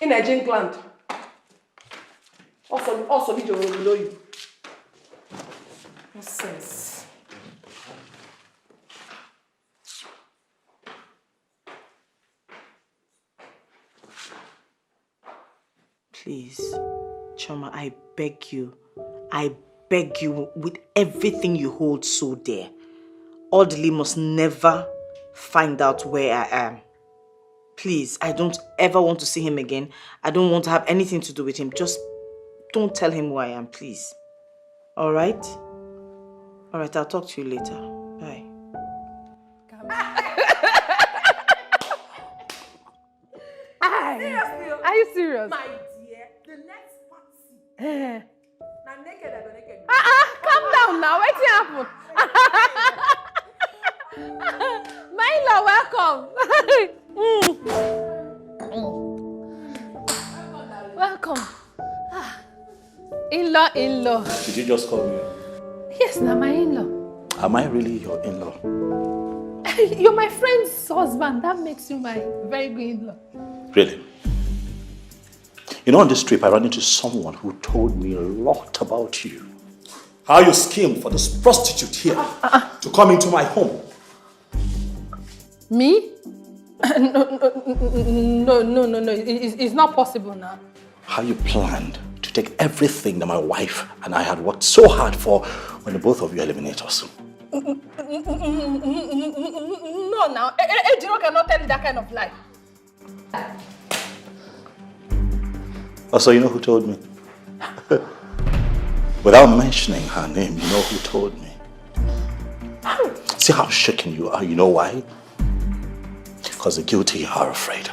In Nigerian land. Also, video will below you. Nonsense. Please, Choma, I beg you with everything you hold so dear. Audley must never find out where I am. Please, I don't ever want to see him again. I don't want to have anything to do with him. Just don't tell him who I am, please. All right? All right, I'll talk to you later. Bye. Are you serious? My dear, the next party. Now naked, I don't naked. Calm down now. What's happened? My in-law, welcome. Welcome. In-law. Did you just call me? Yes, now my in-law. Am I really your in-law? You're my friend's husband. That makes you my very good in-law. Really? You know, on this trip, I ran into someone who told me a lot about you. How you schemed for this prostitute here to come into my home. Me? No. It's not possible now. How you planned to take everything that my wife and I had worked so hard for when the both of you eliminate us. No, now. Ejiro cannot tell you that kind of lie. Also, you know who told me? Without mentioning her name, you know who told me? See how shaken you are, you know why? Because the guilty are afraid.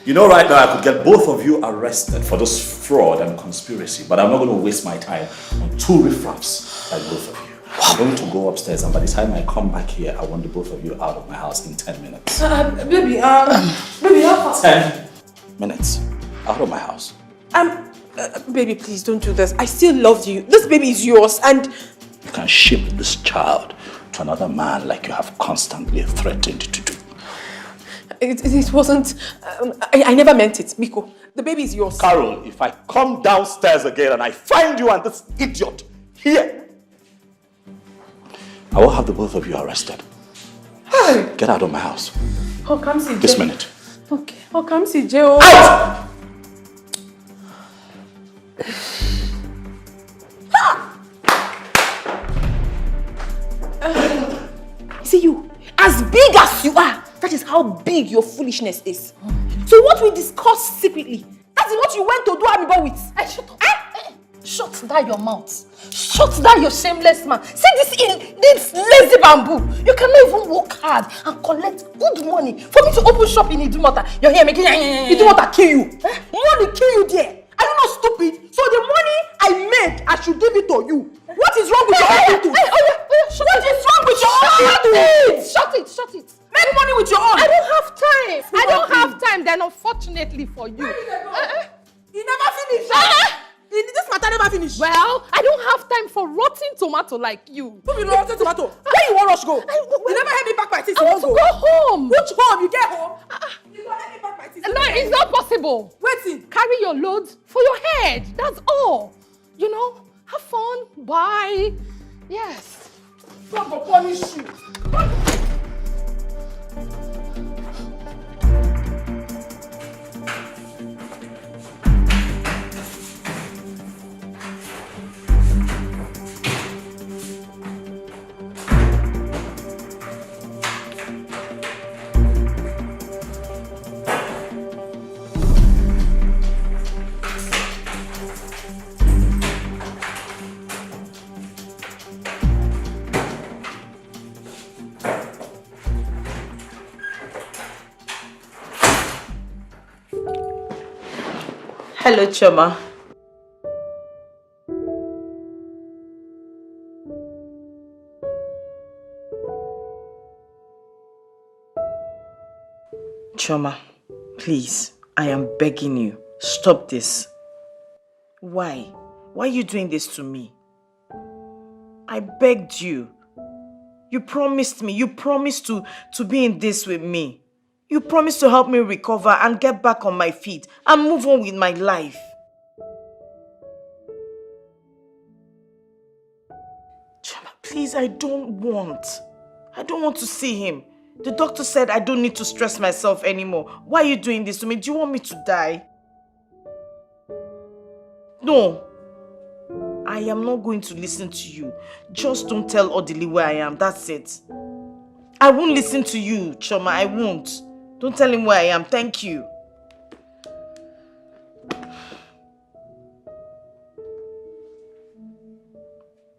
You know right now I could get both of you arrested for this fraud and conspiracy, but I'm not going to waste my time on two riffraffs like both of you. I'm going to go upstairs, and by the time I come back here, I want the both of you out of my house in 10 minutes. Baby, how fast? 10 minutes. Out of my house. Baby, please don't do this. I still love you. This baby is yours, and You can ship this child to another man like you have constantly threatened to do. it wasn't. I never meant it, Miko. The baby is yours. Carol, if I come downstairs again and I find you and this idiot here, I will have the both of you arrested. Hey. Get out of my house. Oh, come see This Jay. minute. Okay. Oh, come see Joe. Out! See you, as big as you are, that is how big your foolishness is. So what we discussed secretly, that is what you went to do Amibo with. Shut up. Shut down your mouth. Shut down your shameless man. See this lazy bamboo. You cannot even work hard and collect good money for me to open shop in Idumota. You're here making Idumota kill you. Money kill you there. Are you not stupid? So the money I made, I should give it to you. What is wrong with your attitude? What is wrong with your attitude? Shut it. Make money with your own. I don't have time. I don't have time. Then unfortunately for you. You never finish. This matter never finish. Well, I don't have time for rotten tomato like you. Who be rotten tomato? Where you want rush go? You never help me back my teeth. I want to go home. Which home? You get home? You don't help me back my teeth. No, it's not possible. Wait. Carry your load for your head. That's all. You know, have fun. Bye. Yes. God will punish you. Hello, Choma. Choma, please, I am begging you, stop this. Why? Why are you doing this to me? I begged you. You promised me, you promised to be in this with me. You promised to help me recover and get back on my feet and move on with my life. Choma, please, I don't want to see him. The doctor said I don't need to stress myself anymore. Why are you doing this to me? Do you want me to die? No. I am not going to listen to you. Just don't tell Odili where I am. That's it. I won't listen to you, Choma. I won't. Don't tell him where I am. Thank you.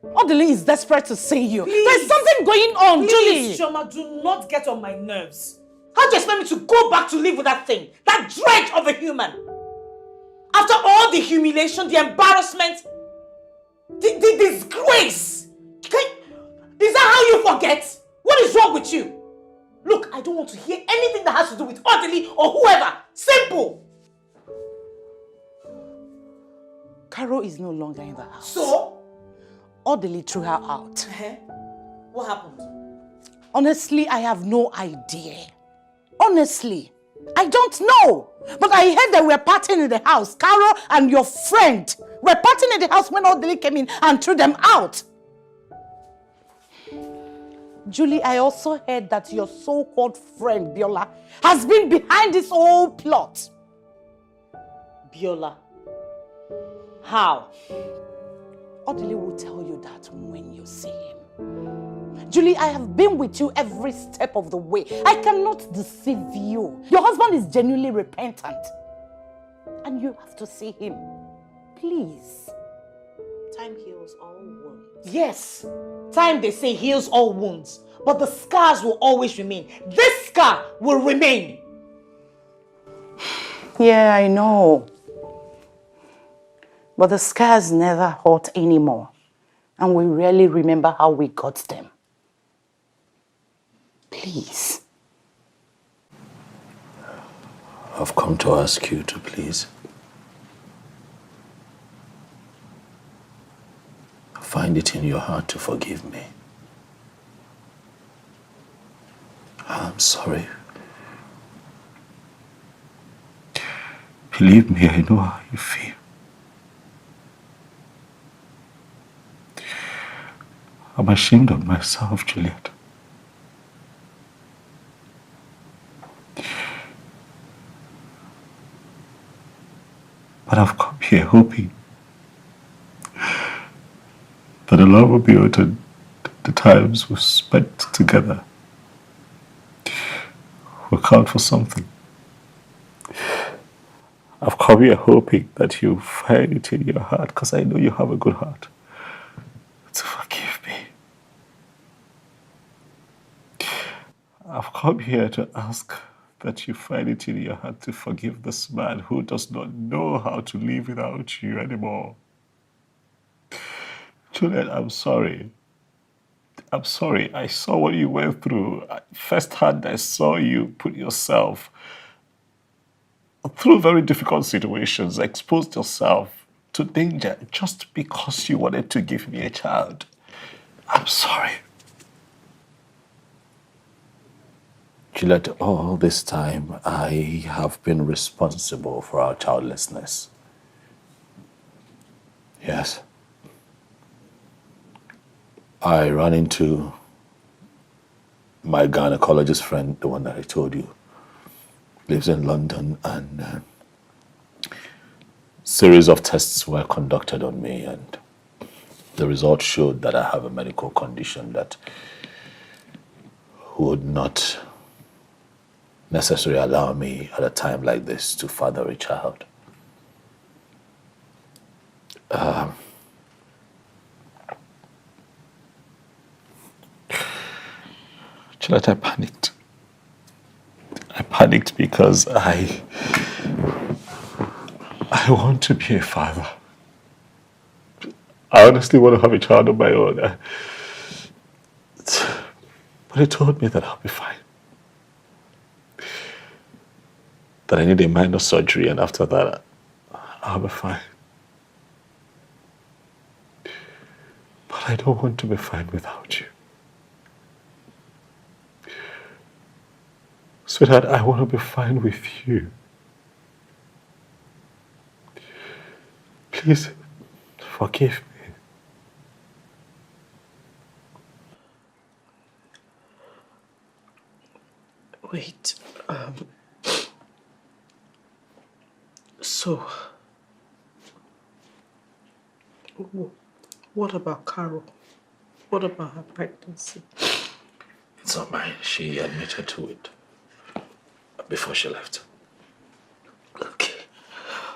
Odili is desperate to see you. Please. There's something going on, Please, Julie. Choma, do not get on my nerves. How do you expect me to go back to live with that thing? That dread of a human? After all the humiliation, the embarrassment, the disgrace. Is that how you forget? What is wrong with you? Look, I don't want to hear anything that has to do with Odili or whoever. Simple. Carol is no longer in the house. So? Odili threw her out. What happened? Honestly, I have no idea. Honestly, I don't know. But I heard they were partying in the house. Carol and your friend were partying in the house when Odili came in and threw them out. Julie, I also heard that your so-called friend, Biola, has been behind this whole plot. Biola? How? Odili will tell you that when you see him. Julie, I have been with you every step of the way. I cannot deceive you. Your husband is genuinely repentant. And you have to see him. Please. Time heals all wounds. Yes. Time, they say, heals all wounds. But the scars will always remain. This scar will remain. Yeah, I know. But the scars never hurt anymore. and we rarely remember how we got them. Please. I've come to ask you to please find it in your heart to forgive me. I'm sorry. Believe me, I know how you feel. I'm ashamed of myself, Juliet. But I've come here hoping that the love will be and the times we've spent together will count for something. I've come here hoping that you find it in your heart, because I know you have a good heart, to forgive me. I've come here to ask that you find it in your heart to forgive this man who does not know how to live without you anymore. Juliet, I'm sorry. I'm sorry. I saw what you went through. Firsthand, I saw you put yourself through very difficult situations, exposed yourself to danger just because you wanted to give me a child. I'm sorry. Juliet, all this time, I have been responsible for our childlessness. Yes. I ran into my gynecologist friend, the one that I told you, lives in London, and series of tests were conducted on me, and the results showed that I have a medical condition that would not necessarily allow me at a time like this to father a child. Juliet, I panicked. I panicked because I want to be a father. I honestly want to have a child of my own. But he told me that I'll be fine. That I need a minor surgery, and after that, I'll be fine. But I don't want to be fine without you. Sweetheart, I want to be fine with you. Please, forgive me. Wait, so, what about Carol? What about her pregnancy? It's not mine. She admitted to it before she left. Okay.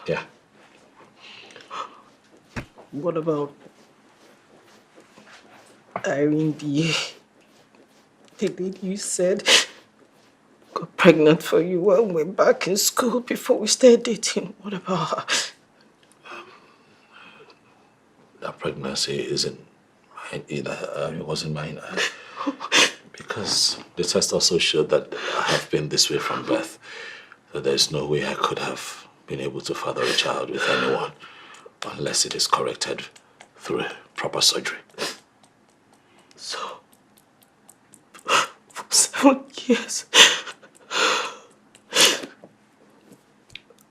Yeah. What about Irene, the lady you said got pregnant for you when we were back in school before we started dating? What about her? That pregnancy isn't mine either. It wasn't mine. Because the test also showed that I have been this way from birth. So there's no way I could have been able to father a child with anyone unless it is corrected through proper surgery. So, for 7 years.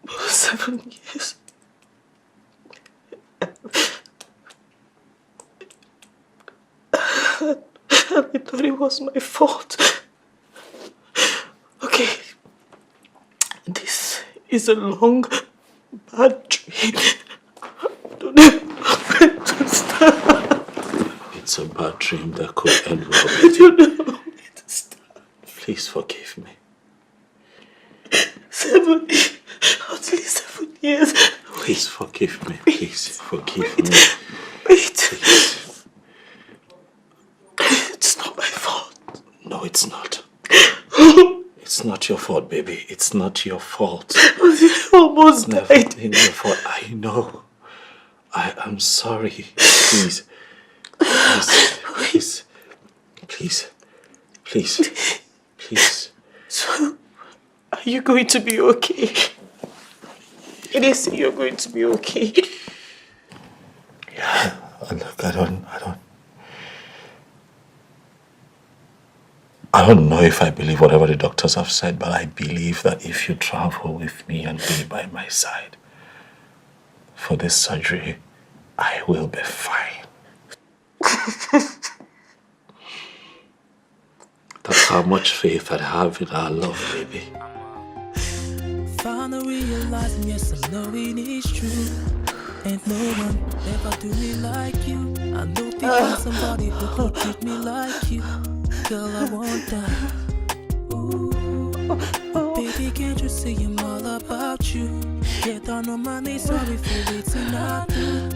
For 7 years. I thought it was my fault. Okay. This is a long, bad dream. I don't know where to start. It's a bad dream that could end well. I don't know where to start. Please forgive me. 7, at least 7 years. Please forgive me. Please forgive me. Wait. Please. It's not my fault. No, it's not. It's not your fault, baby. It's not your fault. Almost Never died. been your fault. I know. I am sorry. Please. Please. So, are you going to be okay? Ini say you're going to be okay. Yeah, look, I don't know if I believe whatever the doctors have said, but I believe that if you travel with me and be by my side for this surgery, I will be fine. That's how much faith I have in our love, baby. Finally realizing, yes, I know it is true. Ain't no one ever do me like you. I know people, somebody who could treat me like you. Girl, I want that. Ooh. Baby, can't you see I'm all about you? Get down on my knees, sorry for waiting I do.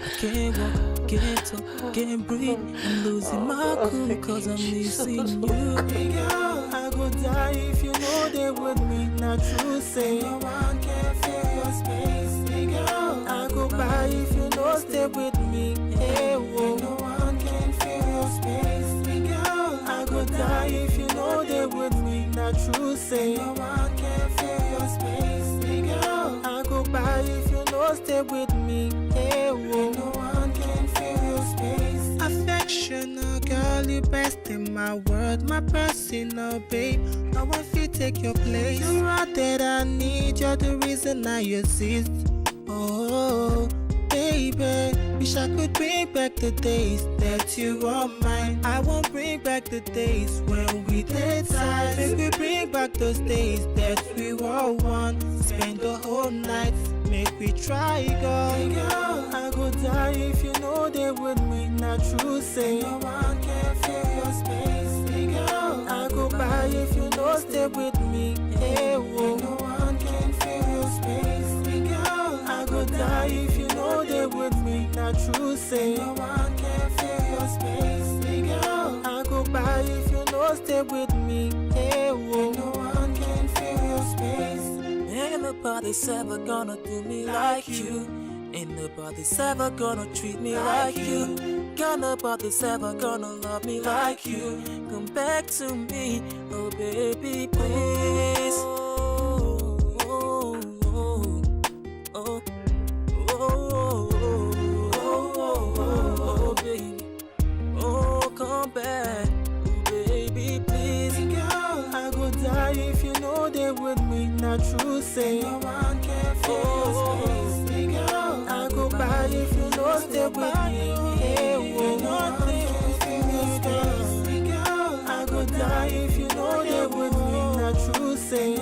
I can't walk, can't talk, can't breathe. I'm losing my cool cause I'm missing you. Hey girl, I go die if you know they with me. Not true, say no one can fill your space. Hey girl, I go by if you know stay with me. Hey whoa, no one can fill your space. Hey girl, I go die if you know they with me. Not true, say no one can fill your space. Hey girl, I go by if you know stay with me. Hey whoa, no one can fill your space. Affectional girl, you best in my world, my personal babe. No one feel take your place. You're out that I need, you're the reason I exist. Oh, baby, wish I could bring back the days that you were mine. I won't bring back the days when we did time. Make me bring back those days that we were one. Spend the whole night, make we try, girl. Hey girl, I go die if you know they with me. Not true, say no one can fill your space. Hey girl, I go by if you know stay with me. Hey whoa, no one can fill your space. Hey girl, I go die if you know they with me. Not true, say no one can fill your space. Hey girl, I go by if you know stay with me. Hey whoa, no one can fill your space. Ain't nobody's ever gonna do me like you. Ain't nobody's ever gonna treat me like you. Got nobody's ever gonna love me like you. Come back to me, oh baby, please. Oh, baby. Oh, come back, oh, baby, please. Girl, I go die if you know they with me. Not true, say no one can fill your space. Hey, girl, I go by if you know stay with me. Hey, whoa, no one can fill your space. Hey, girl, I go die if you know they with me. Not true, say